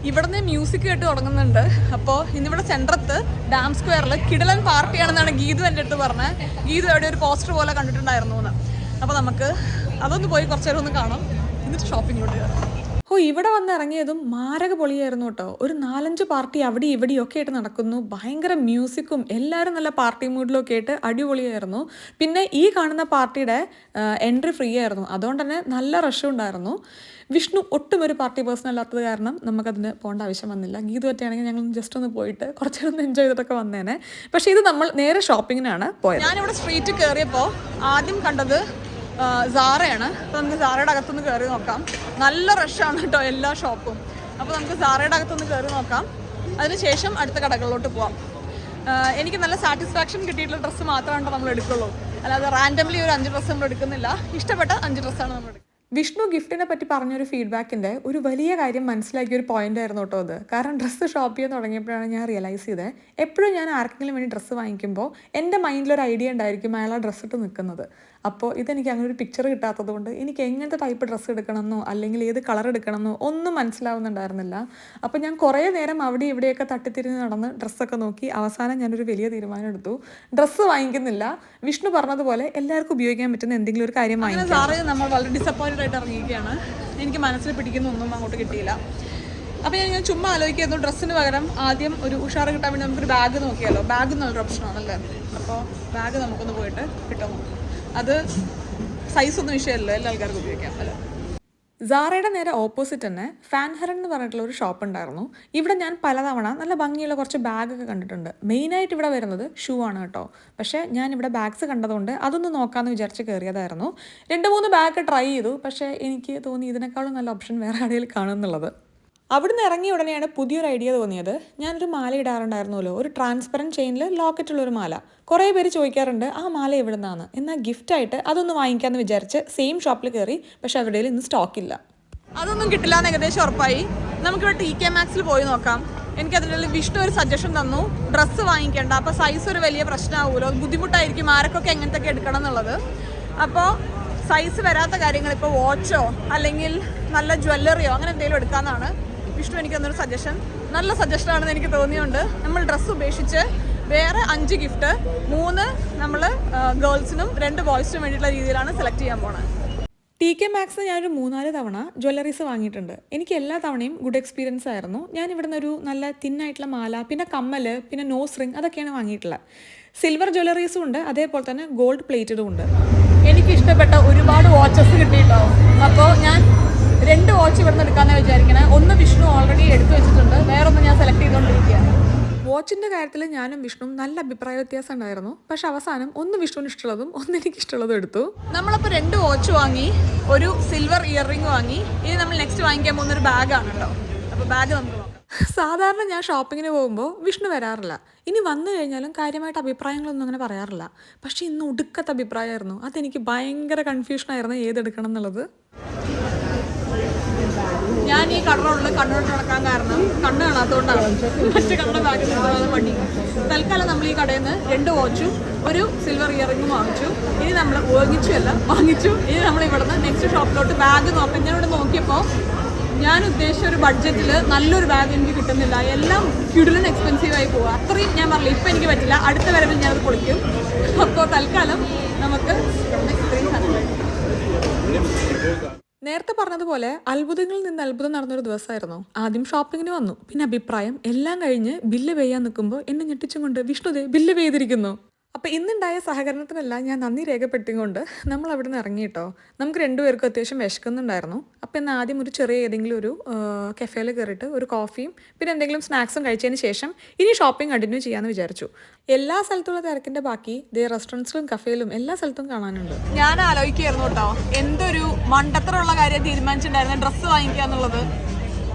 ഇവിടുന്ന് മ്യൂസിക് കേട്ട് തുടങ്ങുന്നുണ്ട്. അപ്പോൾ ഇന്നിവിടെ സെൻട്രത്ത് ഡാം സ്ക്വയറിൽ കിടലൻ പാർട്ടിയാണെന്നാണ് ഗീതു എൻ്റെ അടുത്ത് പറഞ്ഞത്. ഗീതു എവിടെ ഒരു പോസ്റ്റർ പോലെ കണ്ടിട്ടുണ്ടായിരുന്നു എന്ന്. അപ്പോൾ നമുക്ക് അതൊന്ന് പോയി കുറച്ച് നേരം ഒന്ന് കാണാം, എന്നിട്ട് ഷോപ്പിങ്ങിലോട്ട് കയറാം. ഇവിടെ വന്ന് ഇറങ്ങിയതും മാരക പൊളിയായിരുന്നു കേട്ടോ. ഒരു 4-5 പാർട്ടി അവിടെ ഇവിടെയൊക്കെ ആയിട്ട് നടക്കുന്നു. ഭയങ്കര മ്യൂസിക്കും എല്ലാവരും നല്ല പാർട്ടി മൂഡിലൊക്കെ ആയിട്ട് അടിപൊളിയായിരുന്നു. പിന്നെ ഈ കാണുന്ന പാർട്ടിയുടെ എൻട്രി ഫ്രീ ആയിരുന്നു, അതുകൊണ്ട് തന്നെ നല്ല റഷും ഉണ്ടായിരുന്നു. വിഷ്ണു ഒട്ടും ഒരു പാർട്ടി പേഴ്സൺ അല്ലാത്തത് കാരണം നമുക്കതിന് പോകേണ്ട ആവശ്യം വന്നില്ല. ഗീതു പറ്റുകയാണെങ്കിൽ ഞങ്ങൾ ജസ്റ്റ് ഒന്ന് പോയിട്ട് കുറച്ച് നേരം എൻജോയ് ചെയ്തിട്ടൊക്കെ വന്നേനെ. പക്ഷേ ഇത് നമ്മൾ നേരെ ഷോപ്പിങ്ങിനാണ് പോയത്. ഞാനിവിടെ സ്ട്രീറ്റ് കയറിയപ്പോൾ ആദ്യം കണ്ടത് സാറയാണ്. അപ്പോൾ നമുക്ക് സാറയുടെ അകത്തുനിന്ന് കയറി നോക്കാം. നല്ല റഷാണ് കേട്ടോ എല്ലാ ഷോപ്പും. അപ്പോൾ നമുക്ക് സാറയുടെ അകത്തുനിന്ന് കയറി നോക്കാം, അതിനുശേഷം അടുത്ത കടകളിലോട്ട് പോവാം. എനിക്ക് നല്ല സാറ്റിസ്ഫാക്ഷൻ കിട്ടിയിട്ടുള്ള ഡ്രസ്സ് മാത്രമാണ് നമ്മൾ എടുക്കുള്ളൂ, അല്ലാതെ റാൻഡംലി ഒരു 5 ഡ്രസ്സ് നമ്മൾ എടുക്കുന്നില്ല. ഇഷ്ടപ്പെട്ട 5 ഡ്രസ്സാണ് നമ്മൾ എടുക്കുന്നത്. വിഷ്ണു ഗിഫ്റ്റിനെ പറ്റി പറഞ്ഞൊരു ഫീഡ്ബാക്കിൻ്റെ ഒരു വലിയ കാര്യം മനസ്സിലാക്കിയ ഒരു പോയിന്റ് ആയിരുന്നു കേട്ടോ അത്. കാരണം ഡ്രസ്സ് ഷോപ്പ് ചെയ്യാൻ തുടങ്ങിയപ്പോഴാണ് ഞാൻ റിയലൈസ് ചെയ്തത്, എപ്പോഴും ഞാൻ ആർക്കെങ്കിലും വേണ്ടി ഡ്രസ്സ് വാങ്ങിക്കുമ്പോൾ എൻ്റെ മൈൻഡിലൊരു ഐഡിയ ഉണ്ടായിരിക്കും അയാൾ ആ ഡ്രസ്സ് ഇട്ട് നിൽക്കുന്നത്. അപ്പോൾ ഇതെനിക്ക് അങ്ങനെ ഒരു പിക്ചർ കിട്ടാത്തത് കൊണ്ട് എനിക്ക് എങ്ങനത്തെ ടൈപ്പ് ഡ്രസ്സ് എടുക്കണമെന്നോ അല്ലെങ്കിൽ ഏത് കളർ എടുക്കണമെന്നോ ഒന്നും മനസ്സിലാവുന്നുണ്ടായിരുന്നില്ല. അപ്പോൾ ഞാൻ കുറേ നേരം അവിടെ ഇവിടെയൊക്കെ തട്ടിത്തിരിഞ്ഞ് നടന്ന് ഡ്രസ്സൊക്കെ നോക്കി അവസാനം ഞാനൊരു വലിയ തീരുമാനം എടുത്തു, ഡ്രസ്സ് വാങ്ങിക്കുന്നില്ല. വിഷ്ണു പറഞ്ഞതുപോലെ എല്ലാവർക്കും ഉപയോഗിക്കാൻ പറ്റുന്ന എന്തെങ്കിലും ഒരു കാര്യം വാങ്ങിക്കാം. സാറ് നമ്മൾ വളരെ ഡിസപ്പോയിൻറ്റഡ് ആയിട്ട് ഇറങ്ങിയിരിക്കുകയാണ്. എനിക്ക് മനസ്സിൽ പിടിക്കുന്ന ഒന്നും അങ്ങോട്ട് കിട്ടിയില്ല. അപ്പോൾ ഞാൻ ചുമ്മാ ആലോചിക്കുന്നു, ഡ്രസ്സിന് പകരം ആദ്യം ഒരു ഉഷാറ് കിട്ടാൻ വേണ്ടി നമുക്കൊരു ബാഗ് നോക്കിയാലോ. ബാഗ് നല്ലൊരു ഓപ്ഷനാണല്ലേ. അപ്പോൾ ബാഗ് നമുക്കൊന്ന് പോയിട്ട് കിട്ടുമോ? അത് സൈസൊന്നും വിഷയമല്ലോ, എല്ലാ ആൾക്കാർക്കും ഉപയോഗിക്കാം അല്ലേ. സാറയുടെ നേരെ ഓപ്പോസിറ്റ് തന്നെ ഫാൻഹറൻ എന്ന് പറഞ്ഞിട്ടുള്ള ഒരു ഷോപ്പ് ഉണ്ടായിരുന്നു. ഇവിടെ ഞാൻ പലതവണ നല്ല ഭംഗിയുള്ള കുറച്ച് ബാഗൊക്കെ കണ്ടിട്ടുണ്ട്. മെയിനായിട്ട് ഇവിടെ വരുന്നത് ഷൂ ആണ് കേട്ടോ. പക്ഷേ ഞാൻ ഇവിടെ ബാഗ്സ് കണ്ടതുകൊണ്ട് അതൊന്ന് നോക്കാമെന്ന് വിചാരിച്ച് കയറിയതായിരുന്നു. 2-3 ബാഗ് ട്രൈ ചെയ്തു, പക്ഷേ എനിക്ക് തോന്നി ഇതിനേക്കാളും നല്ല ഓപ്ഷൻ വേറെ കടയിൽ കാണുമെന്നുള്ളത്. അവിടുന്ന് ഇറങ്ങിയ ഉടനെയാണ് പുതിയൊരു ഐഡിയ തോന്നിയത്. ഞാനൊരു മാല ഇടാറുണ്ടായിരുന്നല്ലോ, ഒരു ട്രാൻസ്പെറൻറ്റ് ചെയിനിൽ ലോക്കറ്റുള്ളൊരു മാല. കുറേ പേര് ചോദിക്കാറുണ്ട് ആ മാല എവിടെ നിന്നാണ്, എന്നാൽ ഗിഫ്റ്റായിട്ട് അതൊന്ന് വാങ്ങിക്കാമെന്ന് വിചാരിച്ച് സെയിം ഷോപ്പിൽ കയറി. പക്ഷേ അവിടെ ഇന്ന് സ്റ്റോക്കില്ല, അതൊന്നും കിട്ടില്ല എന്ന് ഏകദേശം ഉറപ്പായി. നമുക്കിവിടെ TK Maxx പോയി നോക്കാം. എനിക്കതിനുള്ള വിഷ്ണു ഒരു സജഷൻ തന്നു, ഡ്രസ്സ് വാങ്ങിക്കേണ്ട, അപ്പോൾ സൈസ് ഒരു വലിയ പ്രശ്നമാവുമല്ലോ, ബുദ്ധിമുട്ടായിരിക്കും ആരൊക്കെ എങ്ങനത്തെയൊക്കെ എടുക്കണം എന്നുള്ളത്. അപ്പോൾ സൈസ് വരാത്ത കാര്യങ്ങൾ ഇപ്പോൾ വാച്ചോ അല്ലെങ്കിൽ നല്ല ജ്വല്ലറിയോ അങ്ങനെ എന്തെങ്കിലും എടുക്കാമെന്നാണ് വിഷ്ണു എനിക്ക് തന്നൊരു സജഷൻ. നല്ല സജഷനാണെന്ന് എനിക്ക് തോന്നിയുണ്ട്. നമ്മൾ ഡ്രസ്സ് ഉപേക്ഷിച്ച് വേറെ 5 ഗിഫ്റ്റ്, 3 നമ്മൾ ഗേൾസിനും 2 ബോയ്സിനും വേണ്ടിയിട്ടുള്ള രീതിയിലാണ് സെലക്ട് ചെയ്യാൻ പോണത്. TK Maxx ഞാനൊരു 3-4 തവണ ജ്വല്ലറീസ് വാങ്ങിയിട്ടുണ്ട്. എനിക്ക് എല്ലാ തവണയും ഗുഡ് എക്സ്പീരിയൻസ് ആയിരുന്നു. ഞാൻ ഇവിടുന്ന് ഒരു നല്ല തിന്നായിട്ടുള്ള മാല, പിന്നെ കമ്മൽ, പിന്നെ നോസ് റിങ്, അതൊക്കെയാണ് വാങ്ങിയിട്ടുള്ളത്. സിൽവർ ജ്വല്ലറീസും ഉണ്ട്, അതേപോലെ തന്നെ ഗോൾഡ് പ്ലേറ്റഡും ഉണ്ട്. എനിക്കിഷ്ടപ്പെട്ട ഒരുപാട് വാച്ചസ് കിട്ടിയിട്ടോ. അപ്പോൾ ഞാൻ 2 വാച്ച് ഇവിടുന്ന് എടുക്കാമെന്നാണ് വിചാരിക്കണേ. ഒന്ന് വിഷ്ണു ഓൾറെഡി എടുത്തു വെച്ചിട്ടുണ്ട്, വേറൊന്ന് ഞാൻ സെലക്ട് ചെയ്തുകൊണ്ടിരിക്കുകയാണ്. വാച്ചിൻ്റെ കാര്യത്തിൽ ഞാനും വിഷ്ണുവും നല്ല അഭിപ്രായ വ്യത്യാസം ഉണ്ടായിരുന്നു. പക്ഷെ അവസാനം ഒന്ന് വിഷ്ണുവിന് ഇഷ്ടമുള്ളതും ഒന്ന് എനിക്ക് ഇഷ്ടമുള്ളതും എടുത്തു. നമ്മളപ്പോൾ 2 വാച്ച് വാങ്ങി, ഒരു സിൽവർ ഇയർ റിംഗ് വാങ്ങി. ഇനി നമ്മൾ നെക്സ്റ്റ് വാങ്ങിക്കാൻ പോകുന്നൊരു ബാഗാണ് കേട്ടോ. അപ്പോൾ ബാഗ് നമുക്ക് നോക്കാം. സാധാരണ ഞാൻ ഷോപ്പിങ്ങിന് പോകുമ്പോൾ വിഷ്ണു വരാറില്ല. ഇനി വന്നു കഴിഞ്ഞാലും കാര്യമായിട്ട് അഭിപ്രായങ്ങളൊന്നും അങ്ങനെ പറയാറില്ല. പക്ഷേ ഇന്ന് ഒടുക്കത്തെ അഭിപ്രായമായിരുന്നു. അതെനിക്ക് ഭയങ്കര കൺഫ്യൂഷനായിരുന്നു ഏതെടുക്കണം എന്നുള്ളത്. ഞാൻ ഈ കടറുള്ളിൽ കണ്ണോട്ട് നടക്കാൻ കാരണം കണ്ണ് കാണാത്തതുകൊണ്ടാണ്. മറ്റു കണ്ണ ബാഗ് നിർത്താതെ മടി. തൽക്കാലം നമ്മൾ ഈ കടയിൽ നിന്ന് 2 വാച്ചും ഒരു സിൽവർ ഇയറിംഗും വാങ്ങിച്ചു. ഇനി നമ്മൾ വാങ്ങിച്ചു. ഇനി നമ്മൾ ഇവിടുന്ന് നെക്സ്റ്റ് ഷോപ്പിലോട്ട് ബാഗ് നോക്കാം. ഞാനിവിടെ നോക്കിയപ്പോൾ ഞാൻ ഉദ്ദേശിച്ച ഒരു ബഡ്ജറ്റിൽ നല്ലൊരു ബാഗ് എനിക്ക് കിട്ടുന്നില്ല. എല്ലാം കിടിലൻ എക്സ്പെൻസീവായി പോകുക. അത്രയും ഞാൻ പറഞ്ഞില്ല, ഇപ്പം എനിക്ക് പറ്റില്ല, അടുത്ത വരവിൽ ഞാനത് പൊളിക്കും. അപ്പോൾ തൽക്കാലം നമുക്ക് ഇത്രയും സാധനങ്ങൾ. നേരത്തെ പറഞ്ഞതുപോലെ അത്ഭുതങ്ങളിൽ നിന്ന് അത്ഭുതം നടന്നൊരു ദിവസമായിരുന്നു. ആദ്യം ഷോപ്പിങ്ങിന് വന്നു, പിന്നെ അഭിപ്രായം, എല്ലാം കഴിഞ്ഞ് ബില്ല് പെയ്യാൻ നിൽക്കുമ്പോൾ എന്നെ ഞെട്ടിച്ചും കൊണ്ട് വിഷ്ണുദേ ബില്ല് പെയ്തിരിക്കുന്നു. അപ്പോൾ ഇന്നുണ്ടായ സഹകരണത്തിനെല്ലാം ഞാൻ നന്ദി രേഖപ്പെടുത്തിക്കൊണ്ട് നമ്മൾ അവിടെ നിന്ന് ഇറങ്ങിയിട്ടോ. നമുക്ക് രണ്ടുപേർക്കും അത്യാവശ്യം വിശക്കുന്നുണ്ടായിരുന്നു. അപ്പോൾ ഇന്ന് ആദ്യം ഒരു ചെറിയ ഏതെങ്കിലും ഒരു കഫേയിൽ കയറിയിട്ട് ഒരു കോഫിയും പിന്നെ എന്തെങ്കിലും സ്നാക്സും കഴിച്ചതിന് ശേഷം ഇനി ഷോപ്പിംഗ് കണ്ടിന്യൂ ചെയ്യാമെന്ന് വിചാരിച്ചു. എല്ലാ സ്ഥലത്തുള്ള തിരക്കിൻ്റെ ബാക്കി റെസ്റ്റോറൻറ്റ്സിലും കഫേയിലും എല്ലാ സ്ഥലത്തും കാണാനുണ്ട്. ഞാൻ ആലോചിക്കുകയായിരുന്നു കേട്ടോ, എന്തൊരു മണ്ടത്തരമുള്ള കാര്യം തീരുമാനിച്ചിട്ടുണ്ടായിരുന്നു ഡ്രസ്സ് വാങ്ങിക്കുക എന്നുള്ളത്.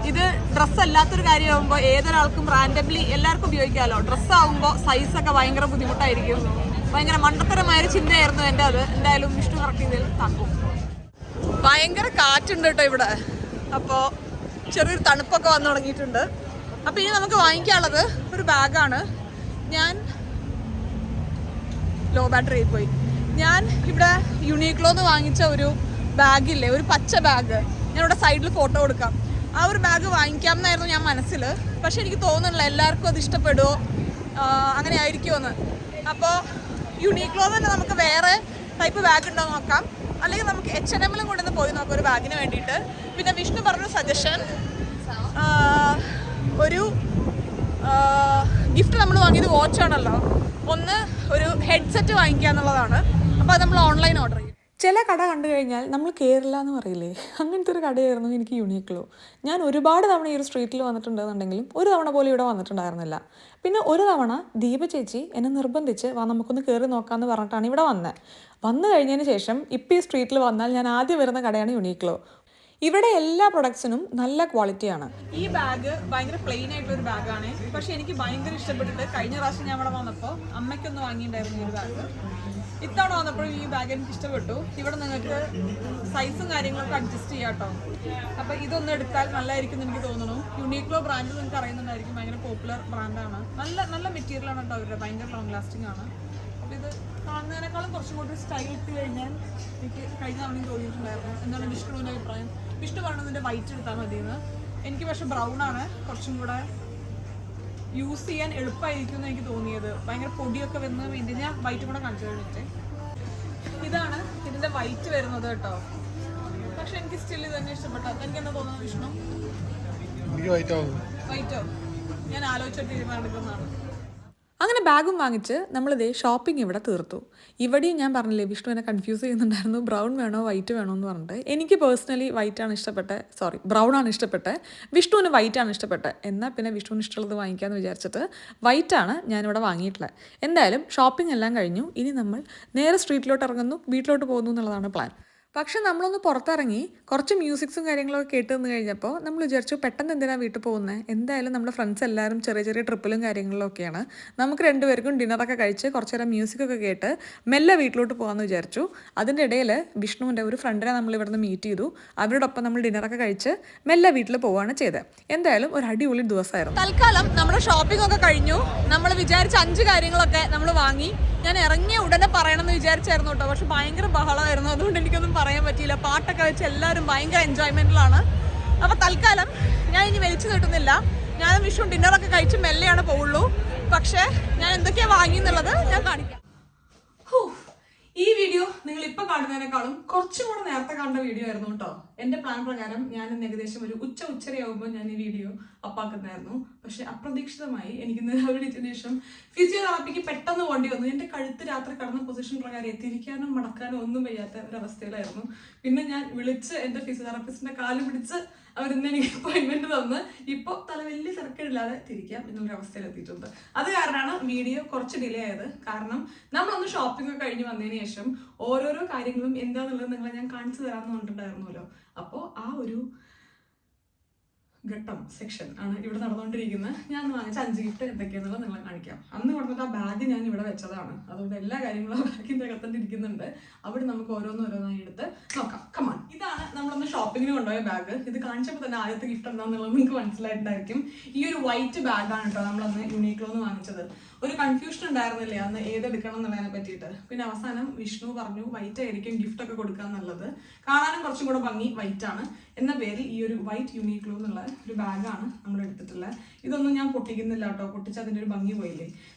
ഇത് ഡ്രസ്സ് അല്ലാത്തൊരു കാര്യമാകുമ്പോൾ ഏതൊരാൾക്കും റാൻഡംലി എല്ലാവർക്കും ഉപയോഗിക്കാമല്ലോ. ഡ്രസ്സാകുമ്പോൾ സൈസൊക്കെ ഭയങ്കര ബുദ്ധിമുട്ടായിരിക്കും. ഭയങ്കര മണ്ടത്തരമായൊരു ചിന്തയായിരുന്നു എൻ്റെ. അത് എന്തായാലും വിഷ്ണു കറക്റ്റ് ചെയ്ത് താക്കും. ഭയങ്കര കാറ്റുണ്ട് കേട്ടോ ഇവിടെ. അപ്പോൾ ചെറിയൊരു തണുപ്പൊക്കെ വന്നു തുടങ്ങിയിട്ടുണ്ട്. അപ്പോൾ ഇനി നമുക്ക് വാങ്ങിക്കാനുള്ളത് ഒരു ബാഗാണ്. ഞാൻ ലോ ബാറ്ററി പോയി. ഞാൻ ഇവിടെ യുണീക്ലോന്ന് വാങ്ങിച്ച ഒരു ബാഗില്ലേ, ഒരു പച്ച ബാഗ്, ഞാനിവിടെ സൈഡിൽ ഫോട്ടോ കൊടുക്കാം. ആ ഒരു ബാഗ് വാങ്ങിക്കാം എന്നായിരുന്നു ഞാൻ മനസ്സിൽ. പക്ഷെ എനിക്ക് തോന്നുന്നില്ല എല്ലാവർക്കും അത് ഇഷ്ടപ്പെടുമോ, അങ്ങനെ ആയിരിക്കുമെന്ന്. അപ്പോൾ യുണീക്ലോ തന്നെ നമുക്ക് വേറെ ടൈപ്പ് ബാഗ് ഉണ്ടോ നോക്കാം, അല്ലെങ്കിൽ നമുക്ക് H&M കൊണ്ടുവന്ന് പോയി നോക്കാം ഒരു ബാഗിന് വേണ്ടിയിട്ട്. പിന്നെ വിഷ്ണു പറഞ്ഞൊരു സജഷൻ, ഒരു ഗിഫ്റ്റ് നമ്മൾ വാങ്ങിയത് വാച്ചാണല്ലോ, ഒന്ന് ഒരു ഹെഡ്സെറ്റ് വാങ്ങിക്കുക എന്നുള്ളതാണ്. അപ്പോൾ അത് നമ്മൾ ഓൺലൈൻ ഓർഡർ ചെയ്യും. ചില കട കണ്ടു കഴിഞ്ഞാൽ നമ്മൾ കേറില്ല എന്ന് പറയില്ലേ, അങ്ങനത്തെ ഒരു കടയായിരുന്നു എനിക്ക് യുണീക്ലോ. ഞാൻ ഒരുപാട് തവണ ഈ ഒരു സ്ട്രീറ്റിൽ വന്നിട്ടുണ്ടെന്നുണ്ടെങ്കിലും ഒരു തവണ പോലും ഇവിടെ വന്നിട്ടുണ്ടായിരുന്നില്ല. പിന്നെ ഒരു തവണ ദീപ ചേച്ചി എന്നെ നിർബന്ധിച്ച് നമുക്കൊന്ന് കയറി നോക്കാമെന്ന് പറഞ്ഞിട്ടാണ് ഇവിടെ വന്നു കഴിഞ്ഞതിന് ശേഷം ഇപ്പോൾ ഈ സ്ട്രീറ്റിൽ വന്നാൽ ഞാൻ ആദ്യം വരുന്ന കടയാണ് യുണീക്ലോ. ഇവിടെ എല്ലാ പ്രൊഡക്ട്സിനും നല്ല ക്വാളിറ്റിയാണ്. ഈ ബാഗ് ഭയങ്കര പ്ലെയിൻ ആയിട്ടൊരു ബാഗാണ്, പക്ഷെ എനിക്ക് ഭയങ്കര ഇഷ്ടപ്പെട്ടിട്ട് കഴിഞ്ഞ പ്രാവശ്യം ഞാൻ ഇവിടെ വന്നപ്പോൾ അമ്മയ്ക്കൊന്ന് വാങ്ങിയിട്ടുണ്ടായിരുന്നു ഈ ഒരു ബാഗ്. ഇത്തവണ വന്നപ്പോഴും ഈ ബാഗ് എനിക്ക് ഇഷ്ടപ്പെട്ടു. ഇവിടെ നിങ്ങൾക്ക് സൈസും കാര്യങ്ങളൊക്കെ അഡ്ജസ്റ്റ് ചെയ്യാം കേട്ടോ. അപ്പോൾ ഇതൊന്നും എടുത്താൽ നല്ലതായിരിക്കും എന്ന് എനിക്ക് തോന്നുന്നു. യുണീക്ലോ ബ്രാൻഡ് നിങ്ങൾക്ക് അറിയുന്നുണ്ടായിരിക്കും, ഭയങ്കര പോപ്പുലർ ബ്രാൻഡാണ്. നല്ല മെറ്റീരിയലാണ് കേട്ടോ അവരുടെ, ഭയങ്കര ലോങ് ലാസ്റ്റിംഗ് ആണ്. അപ്പോൾ ഇത് കാണുന്നതിനേക്കാളും കുറച്ചും കൂടി സ്റ്റൈൽ ഇട്ട് കഴിഞ്ഞാൽ എനിക്ക് കഴിഞ്ഞ തവണയും തോന്നിയിട്ടുണ്ടായിരുന്നു. എന്താണ് വിഷ്ണുവിൻ്റെ അഭിപ്രായം? വിഷ്ണു പറഞ്ഞതിൻ്റെ വൈറ്റ് എടുത്താൽ മതിയെന്ന്. എനിക്ക് പക്ഷേ ബ്രൗൺ ആണ് കുറച്ചും കൂടെ യൂസ് ചെയ്യാൻ എളുപ്പമായിരിക്കും എന്ന് എനിക്ക് തോന്നിയത്. ഭയങ്കര പൊടിയൊക്കെ വരുന്നത് വേണ്ടി ഞാൻ വൈറ്റും കൂടെ കാണിച്ചു കഴിഞ്ഞിട്ട്. ഇതാണ് ഇതിൻ്റെ വൈറ്റ് വരുന്നത് കേട്ടോ. പക്ഷെ എനിക്ക് സ്റ്റിൽ ഇത് തന്നെ ഇഷ്ടപ്പെട്ടു. എനിക്ക് എന്താ തോന്നുന്നത് വിഷ്ണു? വൈറ്റോ? ഞാൻ ആലോചിച്ചിട്ട് തീരുമാനം എടുക്കുന്നതാണ്. അങ്ങനെ ബാഗും വാങ്ങിച്ച് നമ്മളിതേ ഷോപ്പിംഗ് ഇവിടെ തീർത്തു. ഇവിടെയും ഞാൻ പറഞ്ഞില്ലേ വിഷ്ണു എന്നെ കൺഫ്യൂസ് ചെയ്യുന്നുണ്ടായിരുന്നു, ബ്രൗൺ വേണോ വൈറ്റ് വേണോ എന്ന് പറഞ്ഞിട്ട്. എനിക്ക് പേഴ്സണലി വൈറ്റാണ് ഇഷ്ടപ്പെട്ടത്, ബ്രൗൺ ആണ് ഇഷ്ടപ്പെട്ടത്. വിഷ്ണുവിന് വൈറ്റാണ് ഇഷ്ടപ്പെട്ടത്. എന്നാൽ പിന്നെ വിഷ്ണുവിന് ഇഷ്ടമുള്ളത് വാങ്ങിക്കാമെന്ന് വിചാരിച്ചിട്ട് വൈറ്റാണ് ഞാനിവിടെ വാങ്ങിയിട്ടുള്ളത്. എന്തായാലും ഷോപ്പിംഗ് എല്ലാം കഴിഞ്ഞു. ഇനി നമ്മൾ നേരെ സ്ട്രീറ്റിലോട്ട് ഇറങ്ങുന്നു, വീട്ടിലോട്ട് പോകുന്നു എന്നുള്ളതാണ് പ്ലാൻ. പക്ഷെ നമ്മളൊന്ന് പുറത്തിറങ്ങി കുറച്ച് മ്യൂസിക്സും കാര്യങ്ങളൊക്കെ കേട്ട് നിന്ന് കഴിഞ്ഞപ്പോൾ നമ്മൾ വിചാരിച്ചു പെട്ടെന്ന് എന്തിനാണ് വീട്ടിൽ പോകുന്നത്, എന്തായാലും നമ്മുടെ ഫ്രണ്ട്സ് എല്ലാവരും ചെറിയ ചെറിയ ട്രിപ്പിലും കാര്യങ്ങളിലും ഒക്കെയാണ്, നമുക്ക് രണ്ടുപേർക്കും ഡിന്നറൊക്കെ കഴിച്ച് കുറച്ച് നേരം മ്യൂസിക്കൊക്കെ കേട്ട് മെല്ലെ വീട്ടിലോട്ട് പോകാമെന്ന് വിചാരിച്ചു. അതിൻ്റെ ഇടയിൽ വിഷ്ണുവിൻ്റെ ഒരു ഫ്രണ്ടിനെ നമ്മൾ ഇവിടുന്ന് മീറ്റ് ചെയ്തു. അവരോടൊപ്പം നമ്മൾ ഡിന്നറൊക്കെ കഴിച്ച് മെല്ലെ വീട്ടിൽ പോവുകയാണ് ചെയ്തത്. എന്തായാലും ഒരു അടിപൊളി ദിവസമായിരുന്നു. തൽക്കാലം നമ്മുടെ ഷോപ്പിംഗ് ഒക്കെ കഴിഞ്ഞു. നമ്മൾ വിചാരിച്ച 5 കാര്യങ്ങളൊക്കെ നമ്മൾ വാങ്ങി. ഞാൻ ഇറങ്ങിയ ഉടനെ പറയണമെന്ന് വിചാരിച്ചായിരുന്നു കേട്ടോ, പക്ഷെ ഭയങ്കര ബഹളമായിരുന്നു, അതുകൊണ്ട് എനിക്കൊന്നും പറയാൻ പറ്റിയില്ല. പാട്ടൊക്കെ വെച്ച് എല്ലാവരും ഭയങ്കര എൻജോയ്മെൻറ്റിലാണ്. അപ്പോൾ തൽക്കാലം ഞാൻ ഇനി വലിച്ചു നീട്ടുന്നില്ല. ഞാനും വിഷു ഡിന്നറൊക്കെ കഴിച്ച് മെല്ലെയാണ് പോവുള്ളൂ. പക്ഷേ ഞാൻ എന്തൊക്കെയാണ് വാങ്ങിയെന്നുള്ളത് ഞാൻ കാണിക്കാം. ഈ വീഡിയോ നിങ്ങൾ ഇപ്പം കാണുന്നതിനേക്കാളും കുറച്ചും കൂടെ നേരത്തെ കണ്ട വീഡിയോ ആയിരുന്നു കേട്ടോ. എൻ്റെ പ്ലാൻ പ്രകാരം ഞാൻ ഇന്ന് ഏകദേശം ഒരു ഉച്ചരയാകുമ്പോൾ ഞാൻ ഈ വീഡിയോ അപ്പാക്കുന്നതായിരുന്നു. പക്ഷെ അപ്രതീക്ഷിതമായി എനിക്കിന്ന് രാവിലെ ശേഷം ഫിസിയോതെറാപ്പിക്ക് പെട്ടെന്ന് പോകേണ്ടി വന്നു. എൻ്റെ കഴുത്ത് രാത്രി കടന്ന പൊസിഷൻ പ്രകാരം തിരിക്കാനോ മടക്കാനോ ഒന്നും വയ്യാത്ത ഒരവസ്ഥയിലായിരുന്നു. പിന്നെ ഞാൻ വിളിച്ച് എൻ്റെ ഫിസിയോതെറാപ്പിസ്റ്റിൻ്റെ കാല് പിടിച്ച് അവരിന്ന് എനിക്ക് അപ്പോയിൻമെൻറ്റ് തന്ന് ഇപ്പോൾ തല വലിയ തിരക്കില്ലാതെ തിരിക്കാം എന്നൊരവസ്ഥയിൽ എത്തിയിട്ടുണ്ട്. അത് കാരണമാണ് വീഡിയോ കുറച്ച് ഡിലേ ആയത്. കാരണം നമ്മളൊന്ന് ഷോപ്പിംഗ് ഒക്കെ കഴിഞ്ഞ് വന്നതിന് ശേഷം ഓരോരോ കാര്യങ്ങളും എന്താണെന്നുള്ളത് നിങ്ങളെ ഞാൻ കാണിച്ചു തരാമെന്ന് പറഞ്ഞിട്ടുണ്ടായിരുന്നല്ലോ. അപ്പോൾ ആ ഒരു ഘട്ടം സെക്ഷൻ ആണ് ഇവിടെ നടന്നുകൊണ്ടിരിക്കുന്നത്. ഞാൻ വാങ്ങിച്ച 5 ഗിഫ്റ്റ് എന്തൊക്കെയാണെന്നുള്ളത് നിങ്ങളെ കാണിക്കാം. അന്ന് കൊടുത്തിട്ട് ആ ബാഗ് ഞാൻ ഇവിടെ വെച്ചതാണ്, അതുകൊണ്ട് എല്ലാ കാര്യങ്ങളും ആ ബാഗിൻ്റെ അകത്തന്നെ ഇരിക്കുന്നുണ്ട്. അവിടെ നമുക്ക് ഓരോന്നോരോന്നായി എടുത്ത് നോക്കാം. കമാൺ, ഇതാണ് നമ്മളൊന്ന് ഷോപ്പിങ്ങിന് കൊണ്ടുപോയ ബാഗ്. ഇത് കാണിച്ചപ്പോൾ തന്നെ ആദ്യത്തെ ഗിഫ്റ്റ് എന്താണെന്നുള്ളത് നിങ്ങൾക്ക് മനസ്സിലായിട്ടുണ്ടായിരിക്കും. ഈ ഒരു വൈറ്റ് ബാഗാണ് കേട്ടോ നമ്മളന്ന് യുണീക്ലോന്ന് വാങ്ങിച്ചത്. ഒരു കൺഫ്യൂഷൻ ഉണ്ടായിരുന്നില്ലേ അന്ന് ഏതെടുക്കണം എന്നുള്ളതിനെ പറ്റിയിട്ട്. പിന്നെ അവസാനം വിഷ്ണു പറഞ്ഞു വൈറ്റ് ആയിരിക്കും ഗിഫ്റ്റ് ഒക്കെ കൊടുക്കാൻ നല്ലത്, കാണാനും കുറച്ചും കൂടെ ഭംഗി വൈറ്റ് ആണ് എന്ന പേരിൽ ഈ ഒരു വൈറ്റ് യുണീക്ലോ എന്നുള്ള ഒരു ബാഗാണ് നമ്മൾ എടുത്തിട്ടുള്ളത്. ഇതൊന്നും ഞാൻ പൊട്ടിക്കുന്നില്ല കേട്ടോ, പൊട്ടിച്ച് അതിൻ്റെ ഒരു ഭംഗി പോയില്ലേ.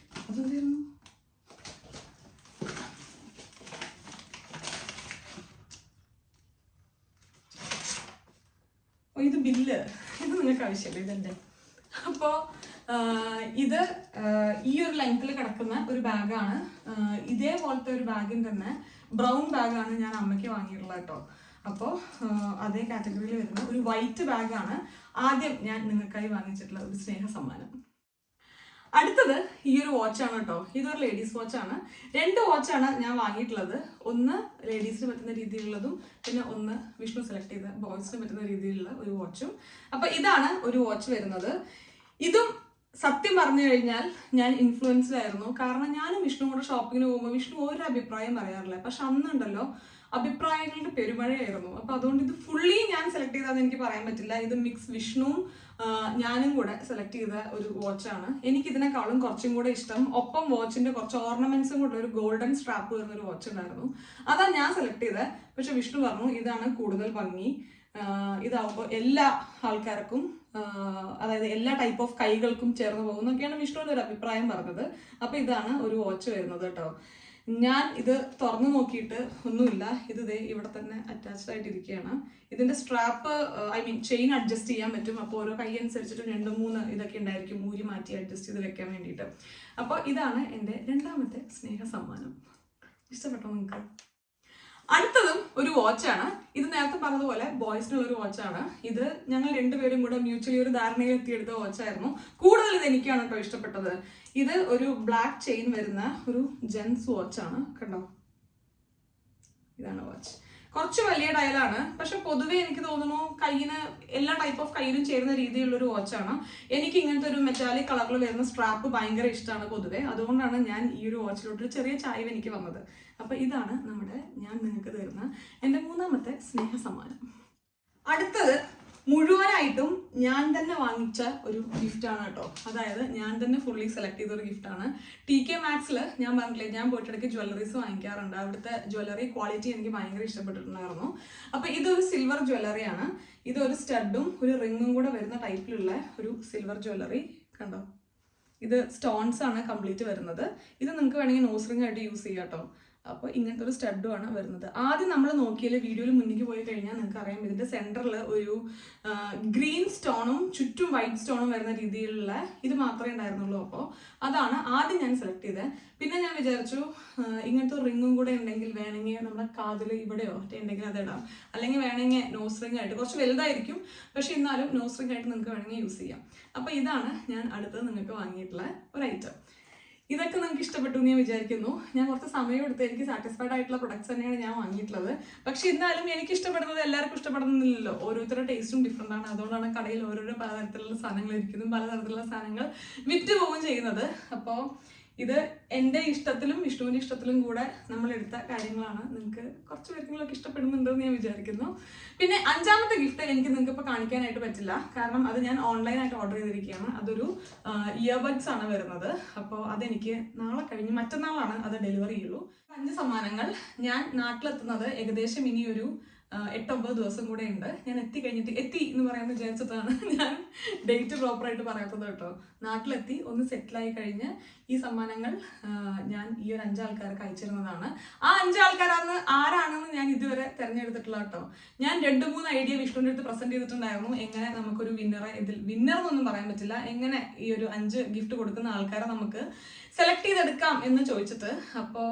അതെന്തായിരുന്നു? ഇത് ബില്ല്, ഇത് നിങ്ങൾക്ക് ആവശ്യമില്ല, ഇതെൻ്റെ. അപ്പോൾ ഇത് ഈ ഒരു ലെങ്ത്തിൽ കിടക്കുന്ന ഒരു ബാഗാണ്. ഇതേപോലത്തെ ഒരു ബാഗിൽ തന്നെ ബ്രൗൺ ബാഗാണ് ഞാൻ അമ്മയ്ക്ക് വാങ്ങിയിട്ടുള്ളത് കേട്ടോ. അപ്പോൾ അതേ കാറ്റഗറിയിൽ വരുന്ന ഒരു വൈറ്റ് ബാഗാണ് ആദ്യം ഞാൻ നിങ്ങൾക്കായി വാങ്ങിച്ചിട്ടുള്ള ഒരു സ്നേഹ സമ്മാനം. അടുത്തത് ഈ ഒരു വാച്ചാണ് കേട്ടോ. ഇതൊരു ലേഡീസ് വാച്ചാണ്. 2 വാച്ചാണ് ഞാൻ വാങ്ങിയിട്ടുള്ളത്. ഒന്ന് ലേഡീസിന് പറ്റുന്ന രീതിയിലുള്ളതും പിന്നെ ഒന്ന് വിഷ്ണു സെലക്ട് ചെയ്ത ബോയ്സിന് പറ്റുന്ന രീതിയിലുള്ള ഒരു വാച്ചും. അപ്പൊ ഇതാണ് ഒരു വാച്ച് വരുന്നത്. ഇതും സത്യം പറഞ്ഞു കഴിഞ്ഞാൽ ഞാൻ ഇൻഫ്ലുവൻസ്ഡ് ആയിരുന്നു. കാരണം ഞാനും വിഷ്ണു കൂടെ ഷോപ്പിങ്ങിന് പോകുമ്പോൾ വിഷ്ണു ഒരു അഭിപ്രായം പറയാറില്ല. പക്ഷെ അന്നുണ്ടല്ലോ അഭിപ്രായങ്ങളുടെ പെരുമഴയായിരുന്നു. അപ്പൊ അതുകൊണ്ട് ഇത് ഫുള്ളി ഞാൻ സെലക്ട് ചെയ്താന്ന് എനിക്ക് പറയാൻ പറ്റില്ല. ഇത് മിക്സ് വിഷ്ണുവും ഞാനും കൂടെ സെലക്ട് ചെയ്ത ഒരു വാച്ചാണ്. എനിക്ക് ഇതിനേക്കാളും കുറച്ചും കൂടെ ഇഷ്ടം ഒപ്പം വാച്ചിന്റെ കുറച്ച് ഓർണമെന്റ്സും കൂടെ ഒരു ഗോൾഡൻ സ്ട്രാപ്പ് വരുന്ന ഒരു വാച്ച് ഉണ്ടായിരുന്നു. അതാണ് ഞാൻ സെലക്ട് ചെയ്തത്. പക്ഷെ വിഷ്ണു പറഞ്ഞു ഇതാണ് കൂടുതൽ ഭംഗി, ഇതാവുമ്പോൾ എല്ലാ ആൾക്കാർക്കും അതായത് എല്ലാ ടൈപ്പ് ഓഫ് കൈകൾക്കും ചേർന്ന് പോകുന്നൊക്കെയാണ് വിഷ്ണുവിന്റെ ഒരു അഭിപ്രായം പറഞ്ഞത്. അപ്പൊ ഇതാണ് ഒരു വാച്ച് വരുന്നത് കേട്ടോ. ഞാൻ ഇത് തുറന്നു നോക്കിയിട്ട് ഒന്നുമില്ല. ഇത് ദേ ഇവിടെ തന്നെ അറ്റാച്ച്ഡ് ആയിട്ടിരിക്കുകയാണ്. ഇതിന്റെ സ്ട്രാപ്പ് ചെയിൻ അഡ്ജസ്റ്റ് ചെയ്യാൻ പറ്റും. അപ്പോൾ ഓരോ കൈ അനുസരിച്ചിട്ട് 2-3 ഇതൊക്കെ ഉണ്ടായിരിക്കും ഊരി മാറ്റി അഡ്ജസ്റ്റ് ചെയ്ത് വെക്കാൻ വേണ്ടിയിട്ട്. അപ്പോൾ ഇതാണ് എൻ്റെ 2ാമത്തെ സ്നേഹ സമ്മാനം. ഇഷ്ടപ്പെട്ടോ നിങ്ങൾക്ക്? അടുത്തതും ഒരു വാച്ചാണ്. ഇത് നേരത്തെ പറഞ്ഞതുപോലെ ബോയ്സിനുള്ള ഒരു വാച്ചാണ്. ഇത് ഞങ്ങൾ 2 പേരും കൂടെ മ്യൂച്വലി ഒരു ധാരണയിൽ എത്തിയെടുത്ത വാച്ചായിരുന്നു. കൂടുതൽ ഇത് എനിക്കാണ് കേട്ടോ ഇഷ്ടപ്പെട്ടത്. ഇത് ഒരു ബ്ലാക്ക് ചെയിൻ വരുന്ന ഒരു ജെൻസ് വാച്ചാണ്. കണ്ടോ, ഇതാണ് വാച്ച്. കുറച്ച് വലിയ ഡയലാണ്. പക്ഷെ പൊതുവെ എനിക്ക് തോന്നുന്നു കയ്യിന് എല്ലാ ടൈപ്പ് ഓഫ് കയ്യിലും ചേരുന്ന രീതിയിലുള്ള ഒരു വാച്ചാണ്. എനിക്ക് ഇങ്ങനത്തെ ഒരു മെറ്റാലിക് കളറിൽ വരുന്ന സ്ട്രാപ്പ് ഭയങ്കര ഇഷ്ടമാണ് പൊതുവെ. അതുകൊണ്ടാണ് ഞാൻ ഈ ഒരു വാച്ചിലോട്ട് ചെറിയ ചായ്വ് എനിക്ക് വന്നത്. അപ്പൊ ഇതാണ് ഞാൻ നിങ്ങൾക്ക് തരുന്ന എൻ്റെ 3ാമത്തെ സ്നേഹ സമ്മാനം. അടുത്തത് മുഴുവനായിട്ടും ഞാൻ തന്നെ വാങ്ങിച്ച ഒരു ഗിഫ്റ്റാണ് കേട്ടോ. അതായത് ഞാൻ തന്നെ ഫുള്ളി സെലക്ട് ചെയ്ത ഒരു ഗിഫ്റ്റാണ്. TK Maxx ഞാൻ പറഞ്ഞില്ലേ, ഞാൻ പോയിട്ടിടയ്ക്ക് ജ്വല്ലറീസ് വാങ്ങിക്കാറുണ്ട്. അവിടുത്തെ ജ്വല്ലറി ക്വാളിറ്റി എനിക്ക് ഭയങ്കര ഇഷ്ടപ്പെട്ടിട്ടുണ്ടായിരുന്നു. അപ്പൊ ഇതൊരു സിൽവർ ജ്വല്ലറിയാണ്. ഇതൊരു സ്റ്റഡും ഒരു റിങ്ങും കൂടെ വരുന്ന ടൈപ്പിലുള്ള ഒരു സിൽവർ ജ്വല്ലറി. കണ്ടോ, ഇത് സ്റ്റോൺസ് ആണ് കംപ്ലീറ്റ് വരുന്നത്. ഇത് നിങ്ങൾക്ക് വേണമെങ്കിൽ നോസ് റിംഗ് ആയിട്ട് യൂസ് ചെയ്യാം കേട്ടോ. അപ്പോൾ ഇങ്ങനത്തെ ഒരു സ്റ്റഡുമാണ് വരുന്നത്. ആദ്യം നമ്മൾ നോക്കിയാൽ വീഡിയോയിൽ മുന്നിലേക്ക് പോയി കഴിഞ്ഞാൽ നിങ്ങൾക്ക് അറിയാം ഇതിന്റെ സെന്ററിൽ ഒരു ഗ്രീൻ സ്റ്റോണും ചുറ്റും വൈറ്റ് സ്റ്റോണും വരുന്ന രീതിയിലുള്ള ഇത് മാത്രമേ ഉണ്ടായിരുന്നുള്ളൂ. അപ്പോൾ അതാണ് ആദ്യം ഞാൻ സെലക്ട് ചെയ്തത്. പിന്നെ ഞാൻ വിചാരിച്ചു ഇങ്ങനത്തെ ഒരു റിങ്ങും കൂടെ ഉണ്ടെങ്കിൽ വേണമെങ്കിൽ നമ്മുടെ കാതിൽ ഇവിടെയോ ഒറ്റ ഉണ്ടെങ്കിൽ അത് ഇടാം. അല്ലെങ്കിൽ വേണമെങ്കിൽ നോസ് റിംഗ് ആയിട്ട്, കുറച്ച് വലുതായിരിക്കും പക്ഷെ എന്നാലും നോസ് റിംഗ് ആയിട്ട് നിങ്ങൾക്ക് വേണമെങ്കിൽ യൂസ് ചെയ്യാം. അപ്പോൾ ഇതാണ് ഞാൻ അടുത്തത് നിങ്ങൾക്ക് വാങ്ങിയിട്ടുള്ള ഒരു ഐറ്റം. ഇതൊക്കെ നിങ്ങൾക്ക് ഇഷ്ടപ്പെട്ടു എന്ന് ഞാൻ വിചാരിക്കുന്നു. ഞാൻ കുറച്ച് സമയം എടുത്ത് എനിക്ക് സാറ്റിസ്ഫൈഡ് ആയിട്ടുള്ള പ്രൊഡക്ട്സ് തന്നെയാണ് ഞാൻ വാങ്ങിയിട്ടുള്ളത്. പക്ഷെ എന്നാലും എനിക്ക് ഇഷ്ടപ്പെടുന്നത് എല്ലാവർക്കും ഇഷ്ടപ്പെടുന്നില്ലല്ലോ. ഓരോരുത്തരുടെ ടേസ്റ്റും ഡിഫറെൻ്റ് ആണ്. അതുകൊണ്ടാണ് കടയിൽ ഓരോരോ പലതരത്തിലുള്ള സാധനങ്ങൾ ഇരിക്കുന്നതും പലതരത്തിലുള്ള സാധനങ്ങൾ വിറ്റ് പോവുകയും ചെയ്യുന്നത്. അപ്പോൾ ഇത് എൻ്റെ ഇഷ്ടത്തിലും വിഷ്ണുവിൻ്റെ ഇഷ്ടത്തിലും കൂടെ നമ്മൾ എടുത്ത കാര്യങ്ങളാണ്. നിങ്ങൾക്ക് കുറച്ച് പേർക്കെങ്കിലൊക്കെ ഇഷ്ടപ്പെടുന്നുണ്ടെന്ന് ഞാൻ വിചാരിക്കുന്നു. പിന്നെ 5ാമത്തെ ഗിഫ്റ്റ് എനിക്ക് നിങ്ങൾക്ക് ഇപ്പോൾ കാണിക്കാനായിട്ട് പറ്റില്ല. കാരണം അത് ഞാൻ ഓൺലൈനായിട്ട് ഓർഡർ ചെയ്തിരിക്കുകയാണ്. അതൊരു ഇയർബഡ്സ് ആണ് വരുന്നത്. അപ്പോൾ അതെനിക്ക് നാളെ കഴിഞ്ഞ് മറ്റന്നാളാണ് അത് ഡെലിവറി ചെയ്യുള്ളൂ. 5 സമ്മാനങ്ങൾ. ഞാൻ നാട്ടിലെത്തുന്നത് ഏകദേശം ഇനി ഒരു 8-9 ദിവസം കൂടെ ഉണ്ട്. ഞാൻ എത്തി എന്ന് പറയാൻ വിചാരിച്ചതാണ് ഞാൻ ഡേറ്റ് പ്രോപ്പറായിട്ട് പറയാത്തത് കേട്ടോ. നാട്ടിലെത്തി ഒന്ന് സെറ്റിലായി കഴിഞ്ഞ് ഈ സമ്മാനങ്ങൾ ഞാൻ ഈ ഒരു 5 ആൾക്കാർക്ക് അയച്ചിരുന്നതാണ്. ആ 5 ആരാണെന്ന് ഞാൻ ഇതുവരെ തിരഞ്ഞെടുത്തിട്ടുള്ള കേട്ടോ. ഞാൻ 2-3 ഐഡിയ വിഷ്ണുവിൻ്റെ അടുത്ത് പ്രസന്റ് ചെയ്തിട്ടുണ്ടായിരുന്നു. എങ്ങനെ നമുക്കൊരു വിന്നർ എന്നൊന്നും പറയാൻ പറ്റില്ല, എങ്ങനെ ഈ ഒരു 5 ഗിഫ്റ്റ് കൊടുക്കുന്ന ആൾക്കാരെ നമുക്ക് സെലക്ട് ചെയ്തെടുക്കാം എന്ന് ചോദിച്ചിട്ട്. അപ്പോൾ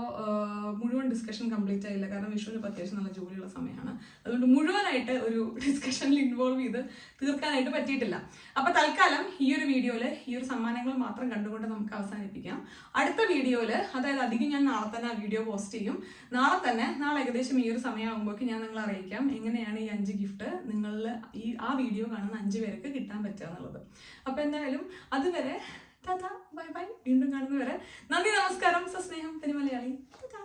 മുഴുവൻ ഡിസ്കഷൻ കംപ്ലീറ്റ് ആയില്ല. കാരണം വിഷ്ണുവിന് അത്യാവശ്യം നല്ല ജോലിയുള്ള സമയമാണ്. അതുകൊണ്ട് മുഴുവനായിട്ട് ഒരു ഡിസ്കഷനിൽ ഇൻവോൾവ് ചെയ്ത് തീർക്കാനായിട്ട് പറ്റിയിട്ടില്ല. അപ്പൊ തൽക്കാലം ഈ ഒരു വീഡിയോയിൽ ഈ ഒരു സമ്മാനങ്ങൾ മാത്രം കണ്ടുകൊണ്ട് നമുക്ക് അവസാനിപ്പിക്കാം. അടുത്ത വീഡിയോയിൽ, അതായത് അധികം ഞാൻ നാളെ തന്നെ ആ വീഡിയോ പോസ്റ്റ് ചെയ്യും. നാളെ ഏകദേശം ഈ ഒരു സമയമാകുമ്പോഴേക്കും ഞാൻ നിങ്ങളെ അറിയിക്കാം എങ്ങനെയാണ് ഈ 5 ഗിഫ്റ്റ് നിങ്ങളിൽ ആ വീഡിയോ കാണുന്ന 5 പേർക്ക് കിട്ടാൻ പറ്റുക എന്നുള്ളത്. അപ്പൊ എന്തായാലും അതുവരെ ടാറ്റാ, ബൈ ബൈ. വീണ്ടും കാണുന്നവരെ നന്ദി, നമസ്കാരം, സസ്നേഹം, തനി മലയാളി. ടാറ്റാ.